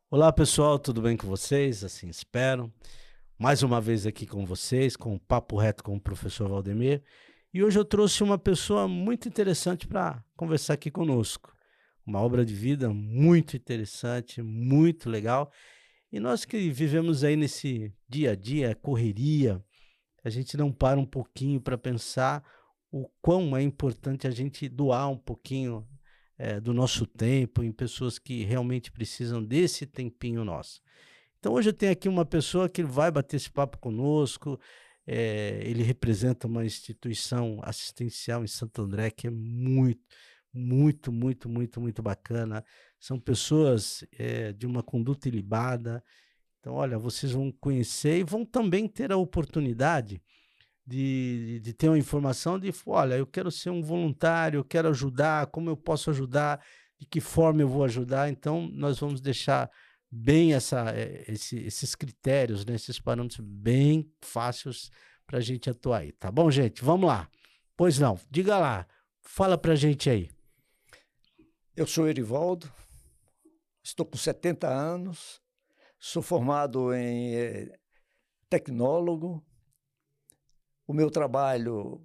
Olá pessoal, tudo bem com vocês? Assim espero. Mais uma vez aqui com vocês, com o Papo Reto com o professor Valdemir. E hoje eu trouxe uma pessoa muito interessante para conversar aqui conosco. Uma obra de vida muito interessante, muito legal. E nós que vivemos aí nesse dia a dia, correria, a gente não para um pouquinho para pensar o quão é importante a gente doar um pouquinho do nosso tempo em pessoas que realmente precisam desse tempinho nosso. Então hoje eu tenho aqui uma pessoa que vai bater esse papo conosco. Ele representa uma instituição assistencial em Santo André que é muito bacana. São pessoas de uma conduta ilibada. Então, olha, vocês vão conhecer e vão também ter a oportunidade de ter uma informação de, olha, eu quero ser um voluntário, eu quero ajudar, como eu posso ajudar, de que forma eu vou ajudar. Então, nós vamos deixar bem esses critérios, né, esses parâmetros bem fáceis para a gente atuar aí, tá bom, gente? Vamos lá. Pois não, diga lá, fala para a gente aí. Eu sou Erivaldo, estou com 70 anos, sou formado em tecnólogo. O meu trabalho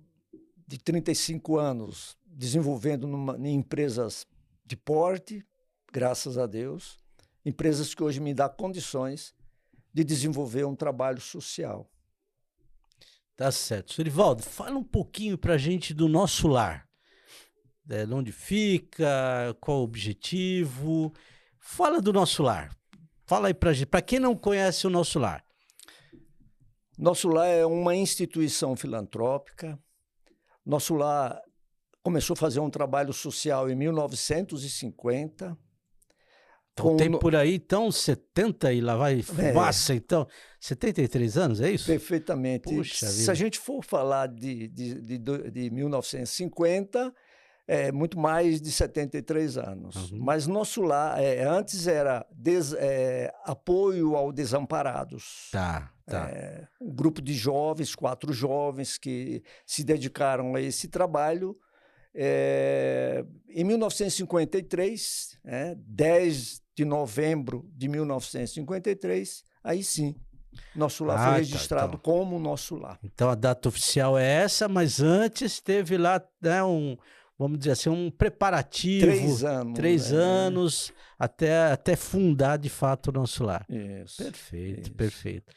de 35 anos desenvolvendo em empresas de porte, graças a Deus, empresas que hoje me dão condições de desenvolver um trabalho social. Tá certo. Sorivaldo, fala um pouquinho para a gente do nosso lar. De onde fica, qual o objetivo. Fala do nosso lar. Fala aí pra gente, para quem não conhece o nosso lar. Nosso lar é uma instituição filantrópica. Nosso lar começou a fazer um trabalho social em 1950. Então tem por aí, então, 70 e lá vai fumaça, então. 73 anos, é isso? Perfeitamente. Puxa Se vida. a gente for falar de 1950, é muito mais de 73 anos. Uhum. Mas nosso lar, antes era apoio aos desamparados. Tá. Um grupo de jovens, 4 jovens que se dedicaram a esse trabalho. Em 1953, 10 de novembro de 1953, aí sim, nosso lar foi registrado como nosso lar. Então a data oficial é essa, mas antes teve lá, né, vamos dizer assim, um preparativo. 3 anos. 3 anos até fundar de fato o nosso lar. Isso. Perfeito, Isso. perfeito.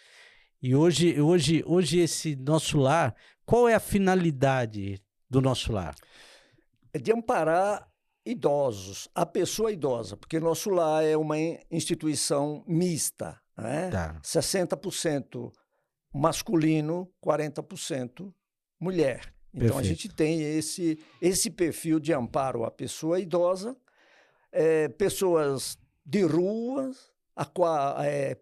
E hoje esse nosso lar, qual é a finalidade do nosso lar? É de amparar idosos, a pessoa idosa, porque nosso lar é uma instituição mista, né? Tá. 60% masculino, 40% mulher. Então, a gente tem esse perfil de amparo à pessoa idosa, pessoas de rua,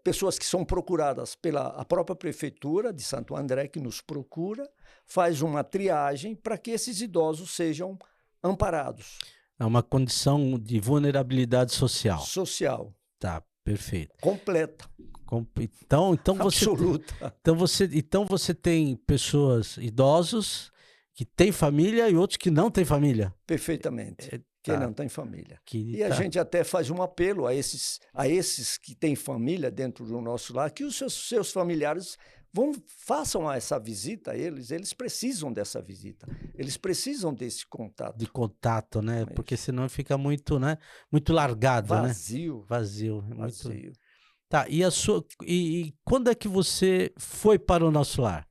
pessoas que são procuradas pela a própria prefeitura de Santo André, que nos procura, faz uma triagem para que esses idosos sejam amparados. É uma condição de vulnerabilidade social. Social. Tá, perfeito. Completa. Então absoluta. Então você tem pessoas idosos que têm família e outros que não têm família. Perfeitamente. Que não têm família. A gente até faz um apelo a esses que têm família dentro do nosso lar, que os seus familiares façam essa visita a eles precisam dessa visita, eles precisam desse contato. De contato, né? Porque senão fica muito, né? Muito largado, vazio, né? Vazio. Vazio. Tá, e quando é que você foi para o nosso lar?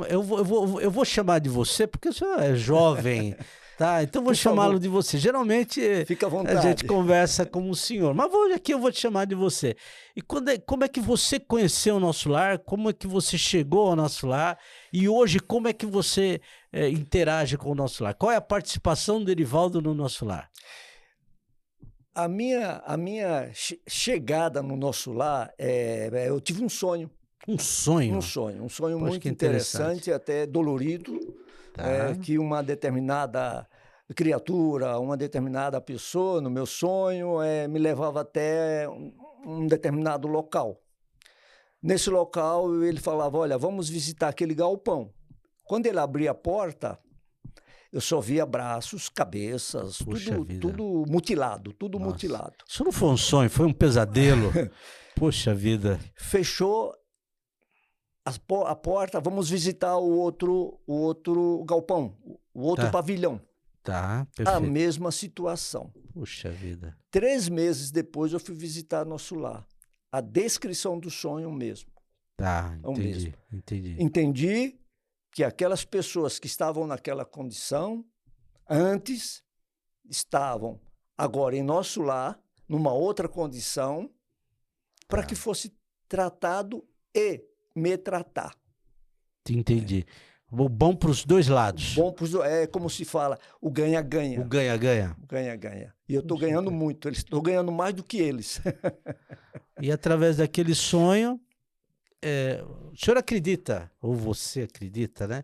Eu vou chamar de você, porque o senhor é jovem, tá? Então vou chamá-lo de você. Geralmente fica à vontade. A gente conversa como um senhor, mas aqui eu vou te chamar de você. E como é que você conheceu o nosso lar? Como é que você chegou ao nosso lar? E hoje, como é que você interage com o nosso lar? Qual é a participação do Erivaldo no nosso lar? A minha chegada no nosso lar, eu tive um sonho. Um sonho? Um sonho muito interessante, até dolorido, que uma determinada criatura, uma determinada pessoa, no meu sonho, me levava até um determinado local. Nesse local, ele falava, olha, vamos visitar aquele galpão. Quando ele abria a porta, eu só via braços, cabeças, Puxa vida. tudo mutilado, tudo Nossa. mutilado. Isso não foi um sonho, foi um pesadelo. Poxa vida. Fechou a porta, vamos visitar o outro galpão, o outro Tá. pavilhão. Tá, A perfeito. mesma situação. Puxa vida. 3 meses depois eu fui visitar nosso lar. A descrição do sonho mesmo. Tá, É o mesmo. entendi. Entendi que aquelas pessoas que estavam naquela condição antes estavam agora em nosso lar, numa outra condição, para que fosse tratado e me tratar. Entendi. Bom para os dois lados. Bom, é como se fala, o ganha-ganha. O ganha-ganha. O ganha-ganha. E eu estou Puxa, ganhando cara. muito, estou ganhando mais do que eles. E através daquele sonho, o senhor acredita, ou você acredita, né?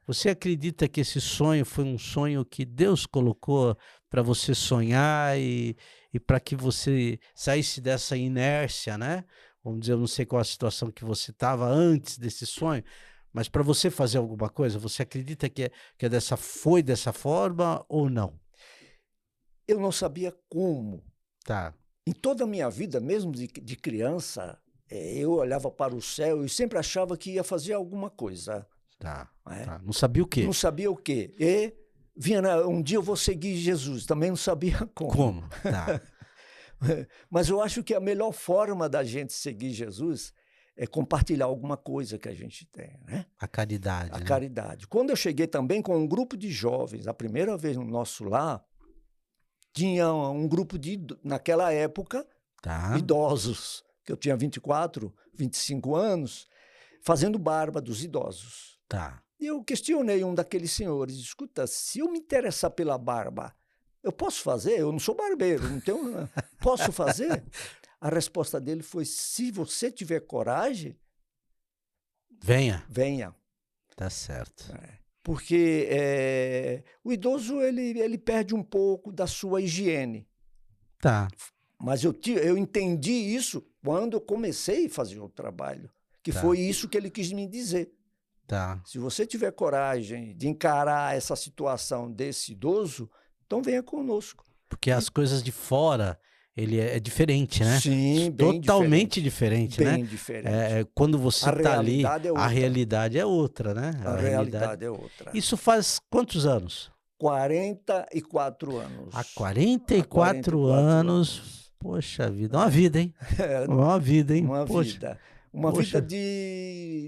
Você acredita que esse sonho foi um sonho que Deus colocou para você sonhar e para que você saísse dessa inércia, né? Vamos dizer, eu não sei qual a situação que você estava antes desse sonho, mas para você fazer alguma coisa, você acredita que foi dessa forma ou não? Eu não sabia como. Tá. Em toda a minha vida, mesmo de criança, eu olhava para o céu e sempre achava que ia fazer alguma coisa. Tá. É? Tá. Não sabia o quê? Não sabia o quê. E um dia eu vou seguir Jesus. Também não sabia como. Como? Tá. Mas eu acho que a melhor forma da gente seguir Jesus é compartilhar alguma coisa que a gente tem, né? A caridade. A né? caridade. Quando eu cheguei também com um grupo de jovens, a primeira vez no nosso lar, tinha um grupo naquela época, Tá. idosos, que eu tinha 24, 25 anos, fazendo barba dos idosos. Tá. E eu questionei um daqueles senhores, escuta, se eu me interessar pela barba, eu posso fazer? Eu não sou barbeiro, não tenho... Posso fazer? A resposta dele foi, se você tiver coragem, Venha. venha. Tá certo. Porque o idoso ele perde um pouco da sua higiene. Tá. Mas eu entendi isso quando eu comecei a fazer o trabalho, que Tá. foi isso que ele quis me dizer. Tá. Se você tiver coragem de encarar essa situação desse idoso, então venha conosco. Porque as coisas de fora, ele é diferente, né? Sim, bem Totalmente diferente, né? bem diferente. Quando você A tá ali, realidade é a outra. realidade é outra, né? A realidade é outra. Isso faz quantos anos? 44 anos. Há 44 anos. Poxa vida, uma vida, hein? Uma vida, hein? Uma Poxa. vida. Uma Poxa. vida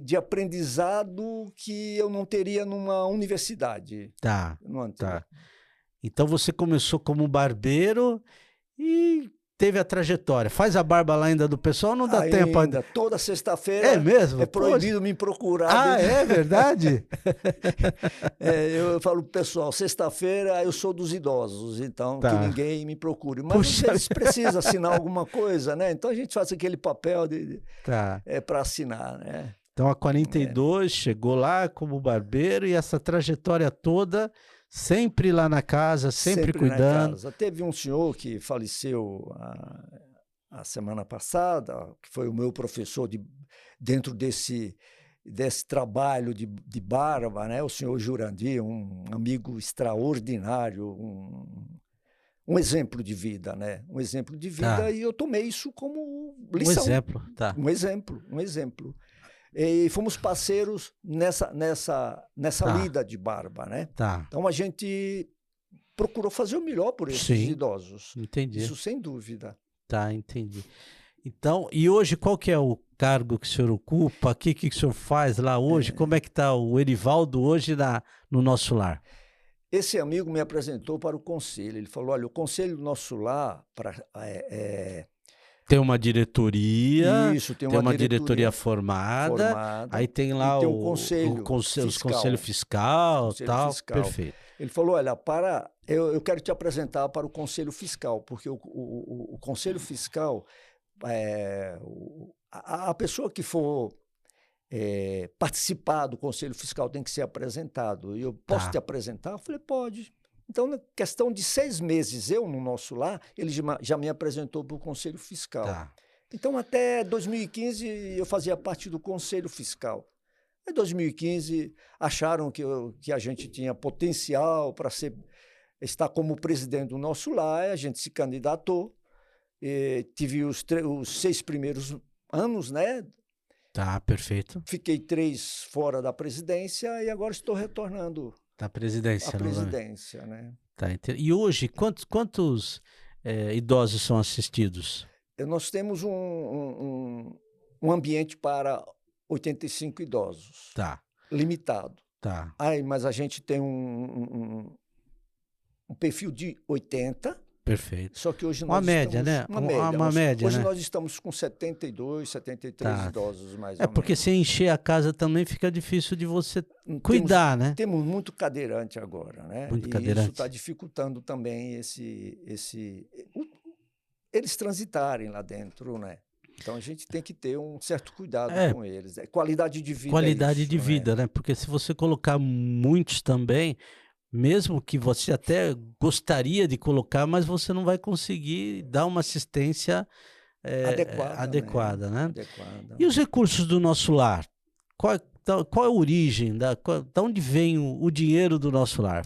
de aprendizado que eu não teria numa universidade. Tá, Não tá. Então você começou como barbeiro e teve a trajetória. Faz a barba lá ainda do pessoal, não dá tempo ainda. Toda sexta-feira É mesmo? é proibido me procurar. Ah, é verdade? Eu falo pro pessoal, sexta-feira eu sou dos idosos, então Tá. que ninguém me procure. Mas Puxa. vocês precisam assinar alguma coisa, né? Então a gente faz aquele papel Tá. para assinar, né? Então, a 42, chegou lá como barbeiro e essa trajetória toda, sempre lá na casa, sempre cuidando. Na casa. Teve um senhor que faleceu a semana passada, que foi o meu professor dentro desse trabalho de barba, né? O senhor Jurandir, um amigo extraordinário, um exemplo de vida, né? Um exemplo de vida, Tá. e eu tomei isso como lição. Um exemplo, tá. Um exemplo. E fomos parceiros nessa Tá. lida de barba, né? Tá. Então a gente procurou fazer o melhor por esses Sim. idosos. Entendi. Isso sem dúvida. Tá, entendi. Então, e hoje qual que é o cargo que o senhor ocupa? O que o senhor faz lá hoje? Como é que está o Erivaldo hoje no nosso lar? Esse amigo me apresentou para o conselho. Ele falou, olha, o conselho do nosso lar... Tem uma diretoria, Isso, tem uma diretoria formada, aí tem lá tem o conselho fiscal, Conselho tal, fiscal. perfeito. Ele falou, olha, eu quero te apresentar para o conselho fiscal, porque o conselho fiscal, a pessoa que for participar do conselho fiscal tem que ser apresentado. E eu posso te apresentar? Eu falei, pode. Então, na questão de 6 meses, no nosso lar, ele já me apresentou para o Conselho Fiscal. Tá. Então, até 2015, eu fazia parte do Conselho Fiscal. Em 2015, acharam que a gente tinha potencial para estar como presidente do nosso lar, a gente se candidatou, tive os 6 primeiros anos, né? Tá, perfeito. Fiquei 3 fora da presidência e agora estou retornando Da à presidência, novamente. presidência, né? Tá, e hoje, quantos idosos são assistidos? Nós temos um ambiente para 85 idosos, Tá, limitado. tá. Mas a gente tem um perfil de 80, Perfeito. só que hoje Uma nós média, estamos... né? Uma média. Uma média, hoje né? nós estamos com 72, 73 Tá. idosos, mais É ou porque menos. se encher a casa também fica difícil de você cuidar, né? Temos muito cadeirante agora, né? Muito E cadeirante. isso está dificultando também eles transitarem lá dentro, né? Então a gente tem que ter um certo cuidado com eles. Qualidade de vida. Qualidade de né? vida, né? Porque se você colocar muitos também, mesmo que você até gostaria de colocar, mas você não vai conseguir dar uma assistência adequada, né? Adequada. E os recursos do nosso lar? Qual é a origem? Da onde vem o dinheiro do nosso lar?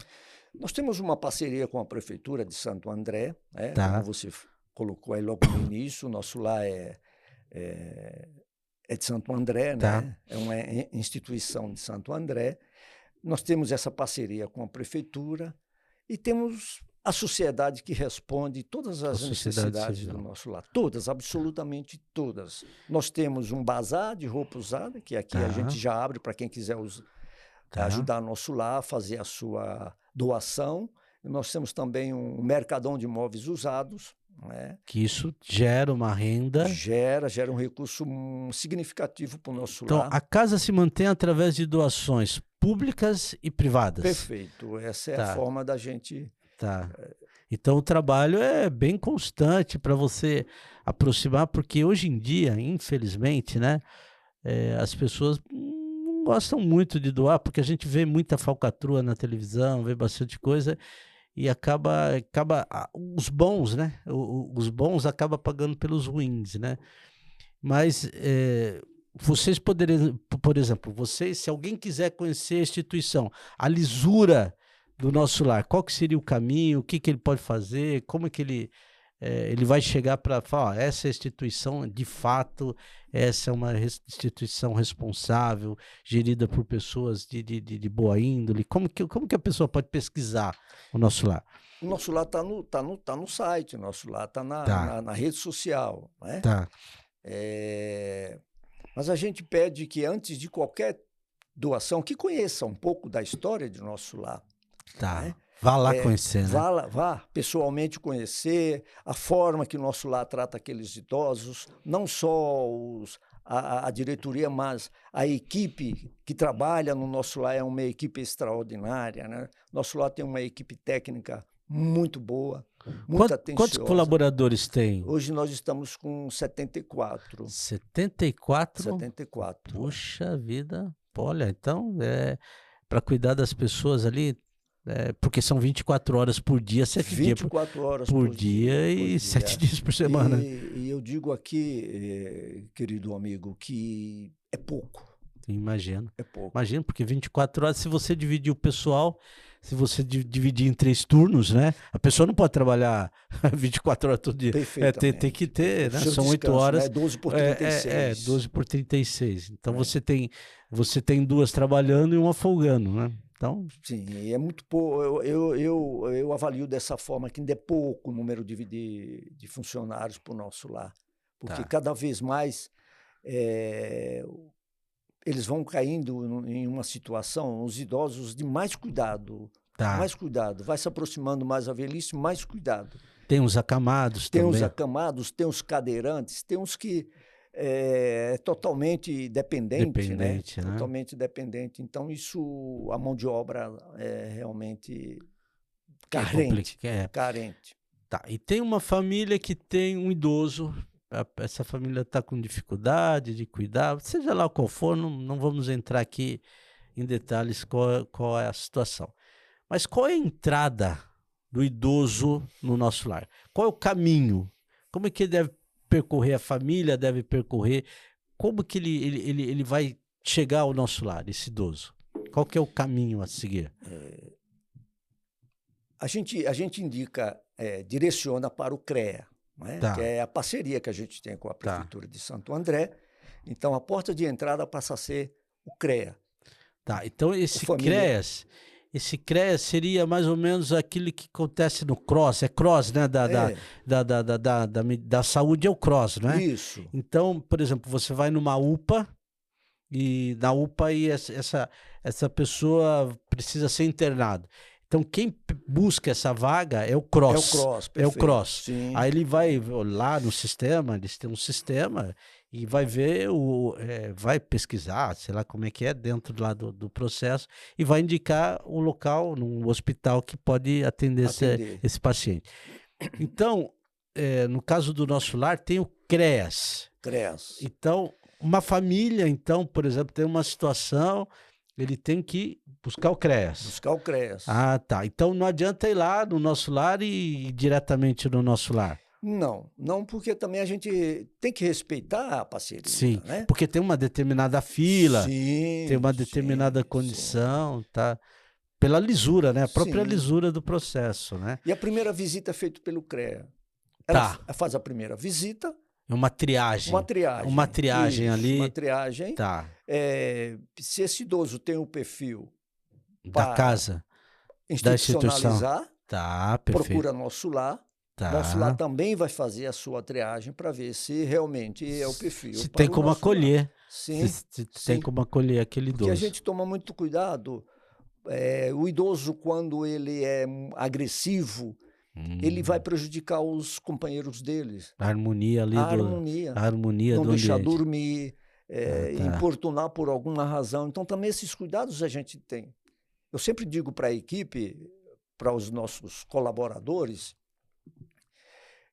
Nós temos uma parceria com a Prefeitura de Santo André, né? Tá. Como você colocou aí logo no início, o nosso lar é de Santo André, Tá. né? É uma instituição de Santo André. Nós temos essa parceria com a Prefeitura e temos a sociedade que responde todas as necessidades do nosso lar. Todas, absolutamente todas. Nós temos um bazar de roupa usada, que aqui a gente já abre para quem quiser ajudar nosso lar, fazer a sua doação. Nós temos também um mercadão de móveis usados, né? Que isso gera uma renda. Gera um recurso significativo para o nosso então, lar. a casa se mantém através de doações públicas e privadas. Perfeito. Essa é a forma da gente... Tá. Então, o trabalho é bem constante para você aproximar, porque hoje em dia, infelizmente, né, as pessoas não gostam muito de doar, porque a gente vê muita falcatrua na televisão, vê bastante coisa, e acaba os bons, né? Os bons acabam pagando pelos ruins, né? Mas vocês poderiam, por exemplo, se alguém quiser conhecer a instituição, a lisura do nosso lar, qual que seria o caminho, o que ele pode fazer, como é que ele vai chegar para falar, essa instituição, de fato, essa é uma instituição responsável, gerida por pessoas de boa índole. Como que a pessoa pode pesquisar o nosso lar? O nosso lar está no site, o nosso lar está na rede social, né? Tá. Mas a gente pede que antes de qualquer doação, que conheça um pouco da história do nosso lar. Tá. Né? Vá lá conhecer, né? Vá pessoalmente conhecer a forma que o nosso lar trata aqueles idosos, não só a diretoria, mas a equipe que trabalha no nosso lar é uma equipe extraordinária, né? Nosso lar tem uma equipe técnica muito boa, muito atenciosa. Quantos colaboradores tem? Hoje nós estamos com 74. 74? 74. Puxa vida. Olha, então, para cuidar das pessoas ali, porque são 24 horas por dia, 7 dias 24 horas por dia e 7 dias por semana. E eu digo aqui, querido amigo, que é pouco. Imagino. É pouco. Imagino, porque 24 horas, se você dividir o pessoal, se você dividir em 3 turnos, né? A pessoa não pode trabalhar 24 horas todo dia. Perfeitamente. Tem que ter, né? São 8 horas. Né? 12 por 36. 12 por 36. Então você tem 2 trabalhando e uma folgando, né? Então... Sim, é muito pouco. Eu avalio dessa forma que ainda é pouco o número de funcionários para o nosso lar. Porque cada vez mais eles vão caindo em uma situação, os idosos, de mais cuidado. Mais cuidado. Vai se aproximando mais a velhice, mais cuidado. Tem os acamados também. Tem os acamados, tem os cadeirantes, tem os que... totalmente dependente, né? Totalmente dependente. Então, a mão de obra é realmente carente. Carente. Tá. E tem uma família que tem um idoso, essa família está com dificuldade de cuidar, seja lá qual for, não vamos entrar aqui em detalhes qual é a situação. Mas qual é a entrada do idoso no nosso lar? Qual é o caminho? Como é que ele deve percorrer, a família deve percorrer, como que ele vai chegar ao nosso lar, esse idoso? Qual que é o caminho a seguir? A gente indica, direciona para o CREA, né? Tá. Que é a parceria que a gente tem com a Tá. Prefeitura de Santo André. Então, a porta de entrada passa a ser o CREA. Tá, então esse família. CREAS seria mais ou menos aquilo que acontece no CROSS, é CROSS, né? Da saúde é o CROSS, né? Isso. Então, por exemplo, você vai numa UPA e na UPA aí essa pessoa precisa ser internada. Então, quem busca essa vaga é o CROSS. É o CROSS, É o perfeito. CROSS. Sim. Aí ele vai lá no sistema, eles têm um sistema e vai ver, vai pesquisar, sei lá como é que é, dentro lá do processo, e vai indicar o local, num hospital que pode atender. Esse paciente. Então, no caso do nosso lar, tem o CREAS. CREAS. Então, uma família, então, por exemplo, tem uma situação, ele tem que buscar o CREAS. Buscar o CREAS. Ah, tá. Então não adianta ir lá no nosso lar e ir diretamente no nosso lar. Não, porque também a gente tem que respeitar a parceria. Sim, né? porque tem uma determinada fila, Sim, tem uma determinada condição, tá? Pela lisura, né? A própria lisura do processo, né? E a primeira visita é feita pelo CREA. Ela faz a primeira visita. Uma triagem. Uma triagem. Uma triagem ali. Uma triagem. Tá. Se esse idoso tem o perfil da casa, institucionalizar, da instituição. Tá, perfeito. Procura nosso lar. Tá. Nosso lar também vai fazer a sua triagem para ver se realmente é o perfil. Se tem como acolher. Lar. Sim. Se tem como acolher aquele idoso. Porque a gente toma muito cuidado. O idoso, quando ele é agressivo, ele vai prejudicar os companheiros deles. A harmonia ali. A harmonia não do deixar ambiente. dormir, importunar por alguma razão. Então, também esses cuidados a gente tem. Eu sempre digo para a equipe, para os nossos colaboradores,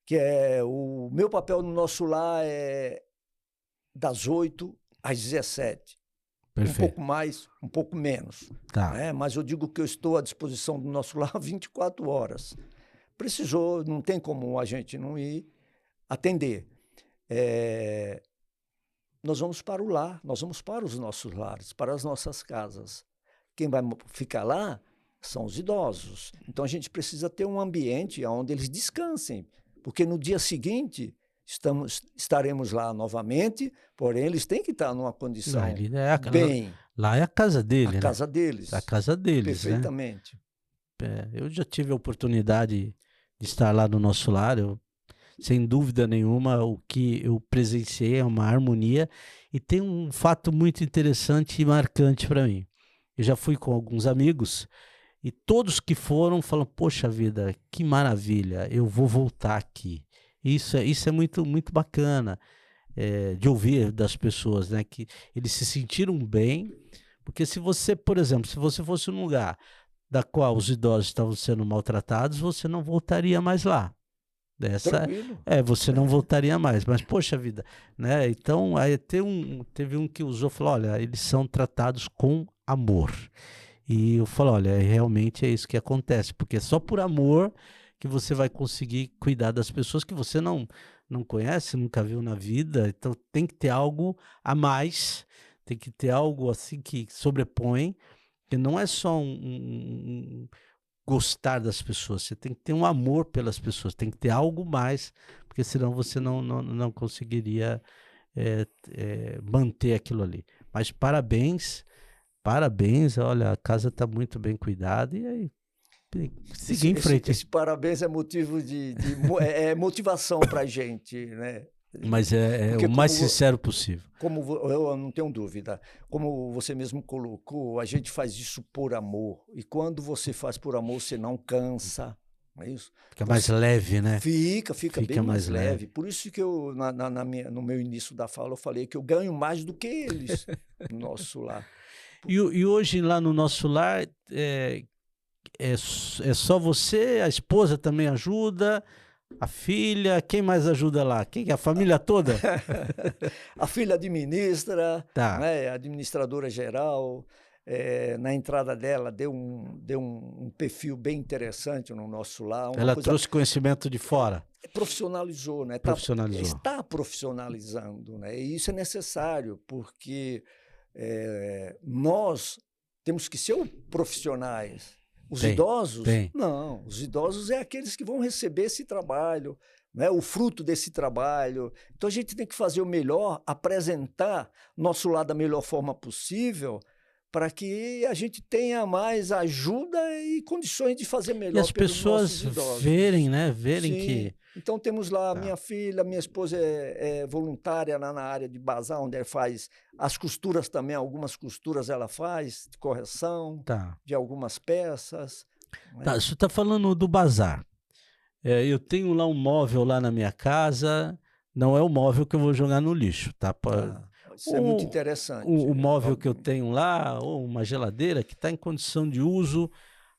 que o meu papel no nosso lar é das 8 às 17. Perfeito. Um pouco mais, um pouco menos. Tá. Né? Mas eu digo que eu estou à disposição do nosso lar 24 horas. Precisou, não tem como a gente não ir atender. Nós vamos para o lar, nós vamos para os nossos lares, para as nossas casas. Quem vai ficar lá são os idosos. Então, a gente precisa ter um ambiente onde eles descansem, porque no dia seguinte estaremos lá novamente, porém, eles têm que estar numa condição bem. Lá é a casa dele, a casa deles. A casa deles, perfeitamente. Né? Eu já tive a oportunidade de estar lá no nosso lar, sem dúvida nenhuma, o que eu presenciei é uma harmonia, e tem um fato muito interessante e marcante para mim. Eu já fui com alguns amigos, e todos que foram falam, poxa vida, que maravilha, eu vou voltar aqui. Isso é muito, muito bacana de ouvir das pessoas, né? Que eles se sentiram bem, porque se você, por exemplo, se você fosse num lugar da qual os idosos estavam sendo maltratados, você não voltaria mais lá. Você não voltaria mais, mas poxa vida, né? Então, aí teve um que usou, falou, olha, eles são tratados com amor. E eu falo, olha, realmente é isso que acontece, porque é só por amor que você vai conseguir cuidar das pessoas que você não conhece, nunca viu na vida. Então tem que ter algo a mais, tem que ter algo assim que sobrepõe, que não é só gostar das pessoas, você tem que ter um amor pelas pessoas, tem que ter algo mais, porque senão você não conseguiria manter aquilo ali. Mas parabéns, olha, a casa está muito bem cuidada e aí seguir em frente. Esse parabéns é motivo de motivação para a gente, né? Mas é o mais sincero possível. Eu não tenho dúvida. Como você mesmo colocou, a gente faz isso por amor. E quando você faz por amor, você não cansa. Não é isso? Fica mais leve, né? Fica bem mais leve. Por isso que eu, no meu início da fala, eu falei que eu ganho mais do que eles no nosso lar. E hoje lá no nosso lar, é só você, a esposa também ajuda, a filha, quem mais ajuda lá? A família toda? A filha administra, tá. Né, administradora geral. Na entrada dela deu um perfil bem interessante no nosso lar. Ela trouxe conhecimento de fora. Profissionalizou, né? Profissionalizou. Está profissionalizando, né? E isso é necessário, porque nós temos que ser profissionais. Os idosos, não. Os idosos é aqueles que vão receber esse trabalho, né, o fruto desse trabalho. Então, a gente tem que fazer o melhor, apresentar nosso lado da melhor forma possível, para que a gente tenha mais ajuda e condições de fazer melhor. E as pessoas verem, né? Verem Sim. que... Então, temos lá minha filha, minha esposa é voluntária lá na área de bazar, onde ela faz as costuras também, algumas costuras ela faz, de correção de algumas peças. Tá, você está falando do bazar. Eu tenho lá um móvel lá na minha casa, não é o móvel que eu vou jogar no lixo, tá? Isso é muito interessante. O móvel que eu tenho lá, ou uma geladeira que está em condição de uso,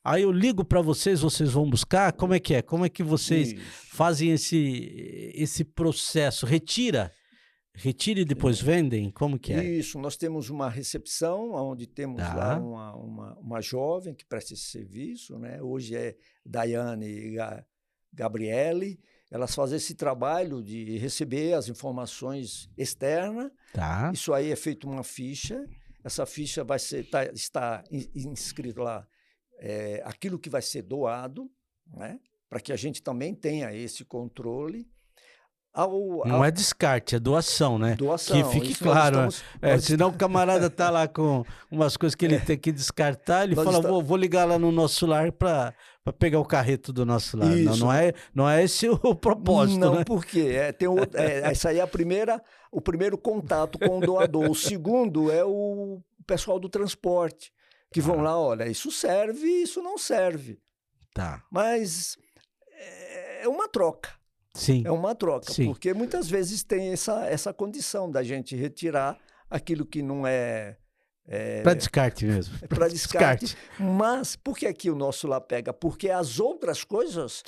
aí eu ligo para vocês vão buscar? Como é que é? Como é que vocês fazem esse processo? Retira e depois vendem? Como que é? Isso, nós temos uma recepção, onde temos lá uma jovem que presta esse serviço, né? Hoje é Daiane e Gabriele. Elas fazem esse trabalho de receber as informações externas. Isso aí é feito uma ficha. Essa ficha está inscrito lá aquilo que vai ser doado, né? Para que a gente também tenha esse controle. Não é descarte, é doação, né? Doação. Que fique claro. Senão o camarada tá lá com umas coisas que ele tem que descartar, ele fala, vou ligar lá no nosso lar para pegar o carreto do nosso lar. Não é esse o propósito, não, né? Por quê? Essa aí é o primeiro contato com o doador. O segundo é o pessoal do transporte, que vão lá, olha, isso serve, isso não serve. Mas é uma troca. Sim. É uma troca, porque muitas vezes tem essa condição da gente retirar aquilo que não é... para descarte mesmo. Para descarte. Mas por que aqui o nosso lá pega? Porque as outras coisas,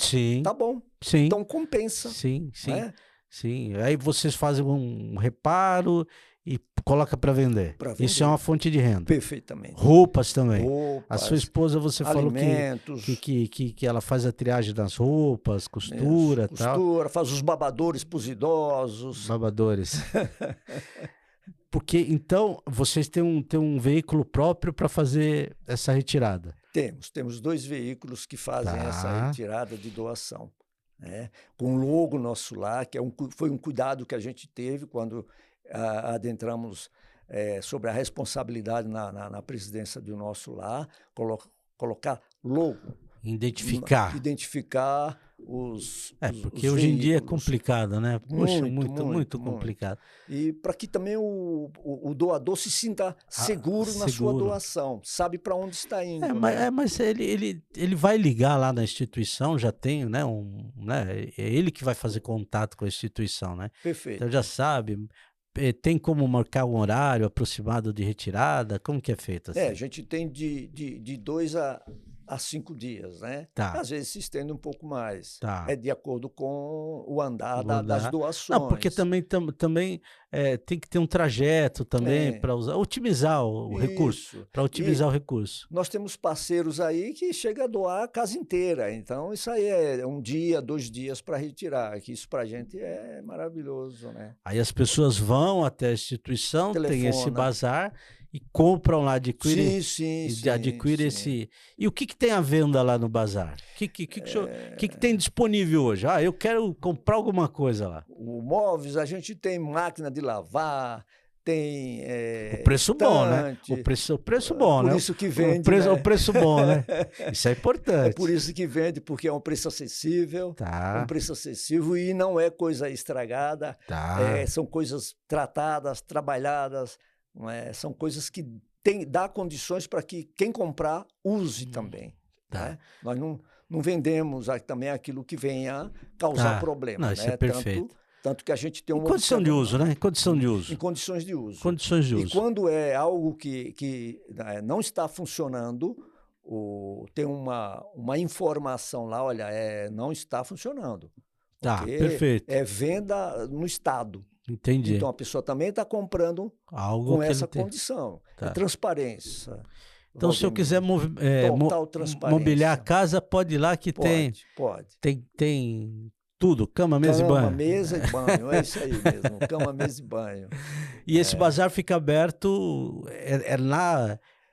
tá bom. Então compensa. Sim. Aí vocês fazem um reparo e coloca para vender. Isso é uma fonte de renda. Perfeitamente. Roupas também. A sua esposa, você alimentos, falou que ela faz a triagem das roupas, costura, tal. Costura, faz os babadores para os idosos. Babadores. Porque, então, vocês têm um veículo próprio para fazer essa retirada? Temos 2 veículos que fazem essa retirada de doação. Né? Com o logo Nosso Lar, que foi um cuidado que a gente teve quando adentramos sobre a responsabilidade na presidência do Nosso Lar, colocar logo. Identificar porque hoje em dia é complicado, né? Poxa, muito complicado. E para que também o doador se sinta seguro na sua doação, sabe para onde está indo. Mas ele vai ligar lá na instituição, já tem, né? É ele que vai fazer contato com a instituição, né? Perfeito. Então já sabe. Tem como marcar um horário aproximado de retirada? Como que é feito assim? A gente tem de 2 a 5 dias, né? Às vezes se estende um pouco mais. É de acordo com o andar das doações. Não, porque também tem que ter um trajeto também para otimizar o recurso. Para otimizar o recurso. Nós temos parceiros aí que chegam a doar a casa inteira. Então, isso aí é 1 dia, 2 dias para retirar. Que isso para a gente é maravilhoso, né? Aí as pessoas vão até a instituição, tem esse bazar e compram lá, adquirem esse... E o que tem à venda lá no bazar? O que tem disponível hoje? Eu quero comprar alguma coisa lá. O móveis, a gente tem máquina de lavar, tem o preço bom, né? O preço bom, né? Por isso que vende, o preço bom, né? Isso é importante. É por isso que vende, porque é um preço acessível. Um preço acessível e não é coisa estragada. São coisas tratadas, trabalhadas. São coisas que dá condições para que quem comprar use também. Né? Nós não vendemos também aquilo que venha causar problema. Não, isso é perfeito. Tanto que a gente tem uma condição de uso, né? Condição de uso. Em condições de uso. Condições de uso. E quando é algo que não está funcionando, tem uma informação lá, olha, não está funcionando. Perfeito. É venda no Estado. Entendi. Então a pessoa também está comprando algo com essa condição. É transparência. Então, se eu quiser mobiliar a casa, pode ir lá que pode. tem Tudo, cama, mesa e Cama, banho. mesa e banho, é isso aí mesmo, cama, mesa e banho. E esse bazar fica aberto,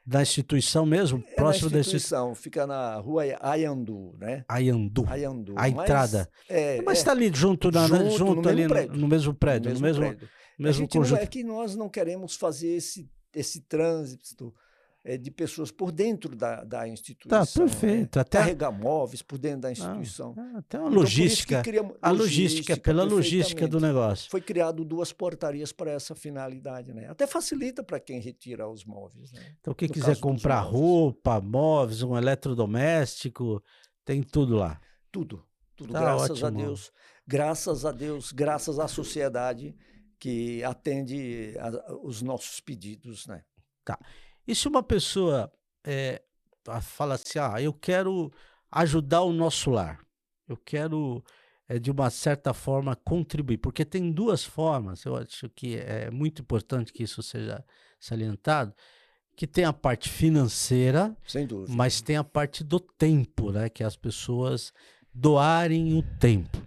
na instituição mesmo, É na próximo da instituição. instituição, fica na rua Ayandu, né? Aiandu, Ayandu, a mas entrada. Mas está ali junto, junto, no junto mesmo ali prédio. no mesmo No prédio, mesmo prédio. no A mesmo gente não conjunto. é que nós não queremos fazer esse trânsito de pessoas por dentro da instituição. Tá, perfeito. Até Carregar móveis por dentro da instituição. até uma Então, por isso que logística. criamos A logística, pela logística do perfeitamente. negócio. Foi criado 2 portarias para essa finalidade, né? Até facilita para quem retira os móveis, né? Então, quem No quiser caso dos comprar móveis. roupa, móveis, um eletrodoméstico, tem tudo lá. Tudo, Tá graças a ótimo. Deus. Graças a Deus, graças à sociedade que atende os nossos pedidos, né? Tá. E se uma pessoa fala assim, eu quero ajudar o nosso lar, eu quero, de uma certa forma, contribuir, porque tem 2 formas, eu acho que é muito importante que isso seja salientado, que tem a parte financeira, Sem dúvida. mas tem a parte do tempo, né? Que é as pessoas doarem o tempo.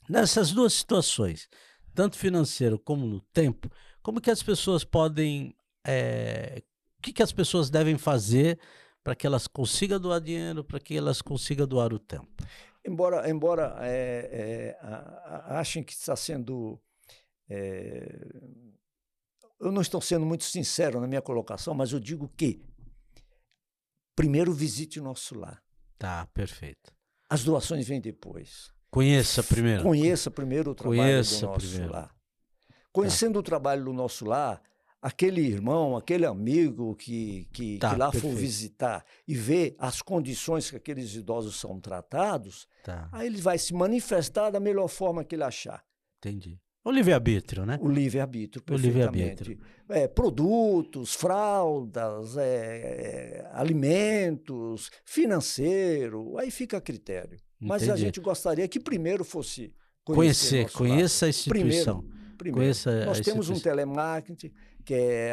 Nessas 2 situações, tanto financeiro como no tempo, como que as pessoas podem, o que as pessoas devem fazer para que elas consigam doar dinheiro, para que elas consigam doar o tempo? Embora achem que está sendo... eu não estou sendo muito sincero na minha colocação, mas eu digo que primeiro visite o nosso lar. Tá, perfeito. As doações vêm depois. Conheça primeiro. Conheça primeiro o trabalho do nosso lar. Conhecendo o trabalho do nosso lar, aquele irmão, aquele amigo que lá for visitar e ver as condições que aqueles idosos são tratados, aí ele vai se manifestar da melhor forma que ele achar. Entendi. O livre-arbítrio, né? O livre-arbítrio, perfeitamente. Produtos, fraldas, alimentos, financeiro, aí fica a critério. Mas a gente gostaria que primeiro fosse conheça a instituição. Primeiro. Nós temos um telemarketing que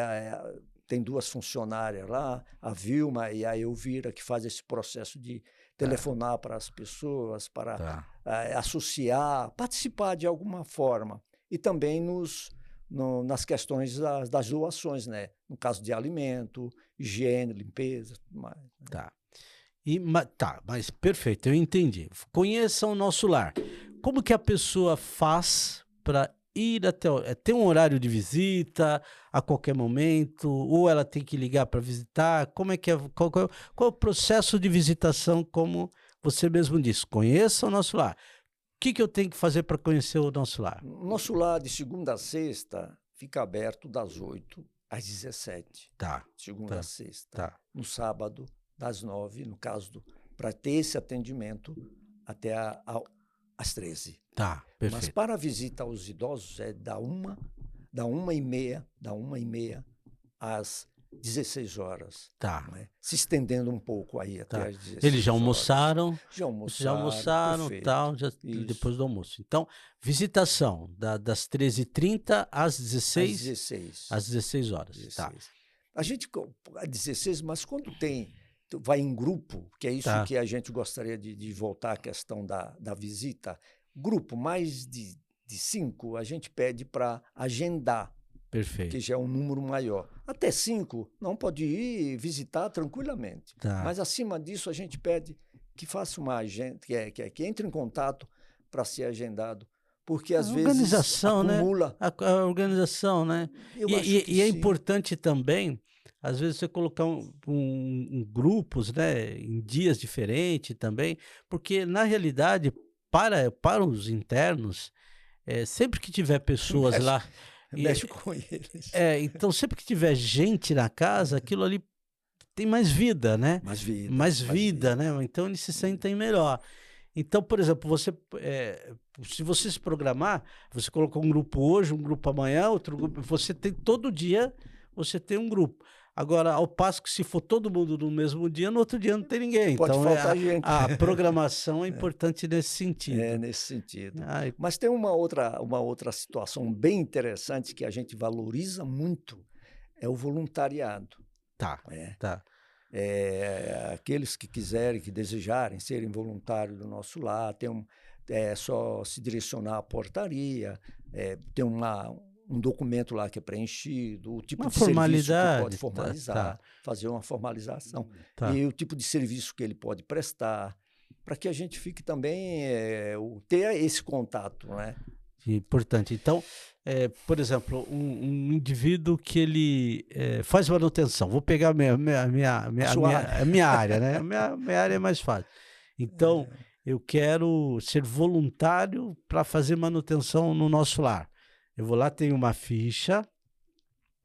tem 2 funcionárias lá, a Vilma e a Elvira, que faz esse processo de telefonar para as pessoas, para associar, participar de alguma forma. E também nas questões das doações, né? No caso de alimento, higiene, limpeza, tudo mais. Né? Mas perfeito, eu entendi. Conheça o nosso lar. Como que a pessoa faz para ir até... Tem um horário de visita a qualquer momento? Ou ela tem que ligar para visitar? Como é que é? Qual é o processo de visitação, como você mesmo disse? Conheça o nosso lar. O que eu tenho que fazer para conhecer o nosso lar? Nosso lar, de segunda a sexta, fica aberto das 8 às 17. Segunda a sexta. No sábado, das 9, no caso, para ter esse atendimento até às 13. Perfeito. Mas para a visita aos idosos é da 1h30 às 16 horas. Né? Se estendendo um pouco aí até às 16 horas. Eles já almoçaram? Já almoçaram, depois do almoço. Então, visitação das 13h30 às 16 horas. 16. A gente, às 16, mas quando vai em grupo, que é isso que a gente gostaria de voltar à questão da visita, grupo mais de 5, a gente pede para agendar. Perfeito. Que já é um número maior. Até 5, não pode ir visitar tranquilamente. Mas acima disso, a gente pede que faça uma agenda, que entre em contato para ser agendado. Porque às vezes acumula... Né? A organização, né? E é importante também, às vezes, você colocar grupos, né, em dias diferentes também, porque, na realidade, para os internos, sempre que tiver pessoas lá... Mexe com eles. Então, sempre que tiver gente na casa, aquilo ali tem mais vida, né? Mais vida, né? Então, eles se sentem melhor. Então, por exemplo, se você se programar, você colocar um grupo hoje, um grupo amanhã, outro grupo, você tem todo dia, você tem um grupo. Agora, ao passo que se for todo mundo no mesmo dia, no outro dia não tem ninguém. Pode então, faltar gente. A programação é importante nesse sentido. Nesse sentido. Mas tem uma outra situação bem interessante que a gente valoriza muito, é o voluntariado. Aqueles que quiserem, que desejarem serem voluntários do nosso lar, é só se direcionar à portaria, tem um documento lá que é preenchido, o tipo Uma de serviço que pode formalidade. formalizar, fazer uma formalização, Tá. e o tipo de serviço que ele pode prestar, para que a gente fique também, ter esse contato, né? Importante. Então, por exemplo, um indivíduo que ele faz manutenção, vou pegar a minha área, né? Minha área é mais fácil. Então, eu quero ser voluntário para fazer manutenção no nosso lar. Eu vou lá, tenho uma ficha,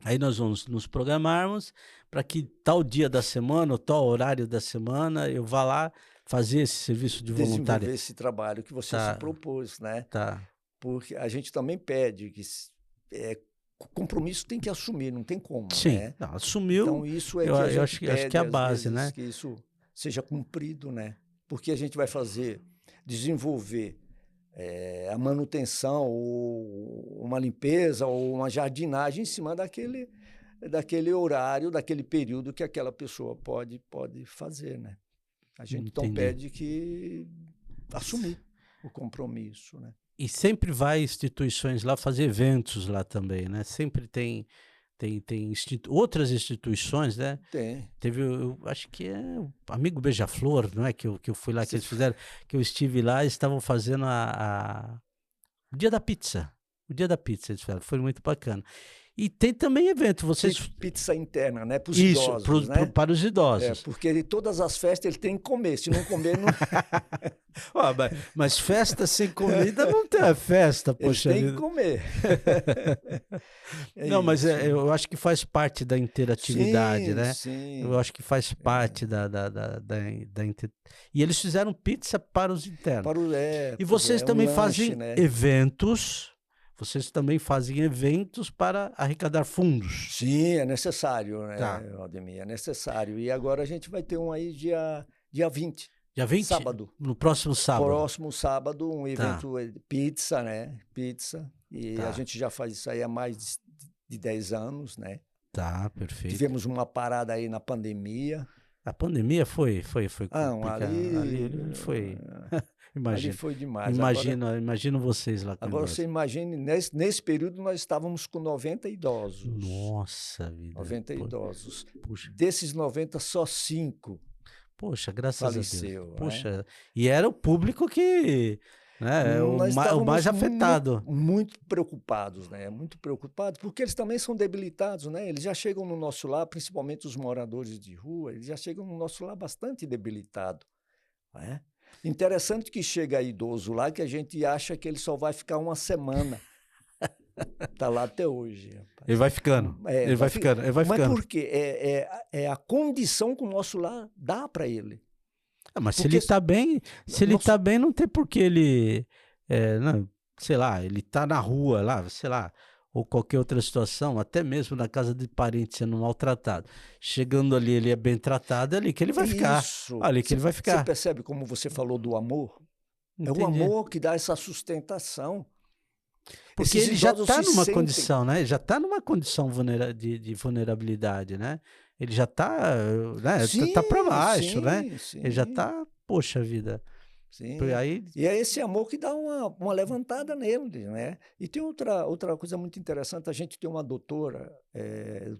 aí nós vamos nos programarmos para que tal dia da semana, ou tal horário da semana, eu vá lá fazer esse serviço de voluntário. Desenvolver esse trabalho que você se propôs, né? Tá. Porque a gente também pede que compromisso tem que assumir, não tem como, Sim, né? não, assumiu. Então isso é eu que a gente acho pede, que é a às base, vezes, né? que isso seja cumprido, né? Porque a gente vai desenvolver a manutenção, ou uma limpeza, ou uma jardinagem em cima daquele horário, daquele período que aquela pessoa pode fazer, né? A gente então pede que assumir o compromisso, né? E sempre vai instituições lá fazer eventos lá também, né? Sempre tem outras instituições, né? Tem. Teve, eu acho que é o Amigo Beija-Flor, não é? Que eu fui lá, que eles fizeram, que eu estive lá e estavam fazendo o Dia da Pizza. O Dia da Pizza, eles fizeram, foi muito bacana. E tem também evento, vocês... Pizza interna, né? Para os idosos, né? Para os idosos. Porque todas as festas ele tem que comer, se não comer... Não... mas festa sem comida não tem festa, poxa vida. Tem que comer. Não, mas eu acho que faz parte da interatividade, sim, né? Sim. Eu acho que faz parte E eles fizeram pizza para os internos. E vocês também fazem eventos... Vocês também fazem eventos para arrecadar fundos. Sim, é necessário, né, Aldemir? É necessário. E agora a gente vai ter um aí dia 20. Dia 20? Sábado. No próximo sábado. Próximo sábado, um evento pizza, né? Pizza. E a gente já faz isso aí há mais de 10 anos, né? Tá, perfeito. Tivemos uma parada aí na pandemia. A pandemia foi ali foi... Imagina. Ali foi demais. Imagino vocês lá. Agora você imagine, nesse período nós estávamos com 90 idosos. Nossa vida. 90 idosos. Puxa. Desses 90, só 5 Poxa, graças faleceu, a Deus. Poxa, né? E era o público que... o mais afetado. Muito preocupados, né? Muito preocupados, porque eles também são debilitados, né? Eles já chegam no nosso lar, principalmente os moradores de rua, eles já chegam no nosso lar bastante debilitados, né? Interessante que chega idoso lá que a gente acha que ele só vai ficar uma semana. Está lá até hoje. Rapaz. Ele vai ficando. Ele vai ficando. Mas por quê? É a condição que o nosso lar dá para ele. Mas porque se ele está bem, tá bem, não tem por que ele, não, sei lá, ele está na rua lá, sei lá, ou qualquer outra situação, até mesmo na casa de parente sendo maltratado. Chegando ali, ele é bem tratado, é ali que ele vai ficar. Ali que ele vai ficar. Você percebe como você falou do amor? Entendi. É o amor que dá essa sustentação. Porque ele já está numa condição, né? Ele já está numa condição de vulnerabilidade, né? Ele já está, né? Tá para baixo, né? Sim. Ele já está, poxa vida. Sim. Aí... E é esse amor que dá uma levantada nele, né? E tem outra coisa muito interessante, a gente tem uma doutora,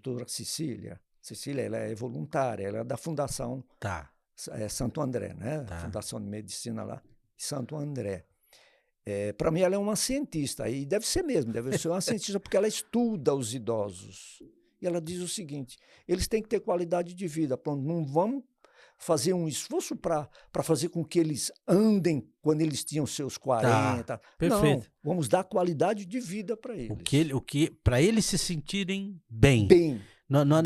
doutora Cecília. Cecília, ela é voluntária, ela é da Fundação Santo André, né? Fundação de Medicina lá, Santo André. Para mim, ela é uma cientista, e deve ser mesmo, deve ser uma cientista, porque ela estuda os idosos. E ela diz o seguinte, eles têm que ter qualidade de vida, pronto, não vamos fazer um esforço para fazer com que eles andem quando eles tinham seus 40. Perfeito. Não, vamos dar qualidade de vida para eles. Para eles se sentirem bem. Não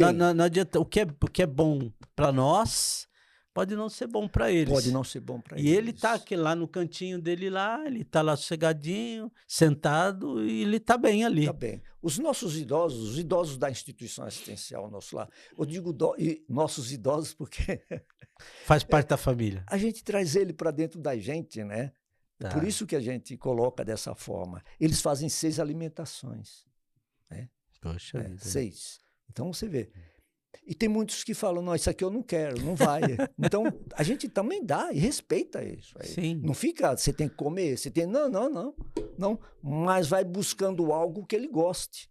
adianta. O que é bom para nós pode não ser bom para eles. Pode não ser bom para eles. E ele está aqui lá no cantinho dele lá, ele está lá sossegadinho, sentado, e ele está bem ali. Está bem. Os nossos idosos, os idosos da instituição assistencial nosso lá, eu digo nossos idosos porque... Faz parte da família. A gente traz ele para dentro da gente, né? Por isso que a gente coloca dessa forma. Eles fazem 6 alimentações. Né? Poxa vida. 6. Então, você vê. E tem muitos que falam, não, isso aqui eu não quero, não vai. Então, a gente também dá e respeita isso. Sim. Não fica, você tem que comer, você tem... Não. Mas vai buscando algo que ele goste.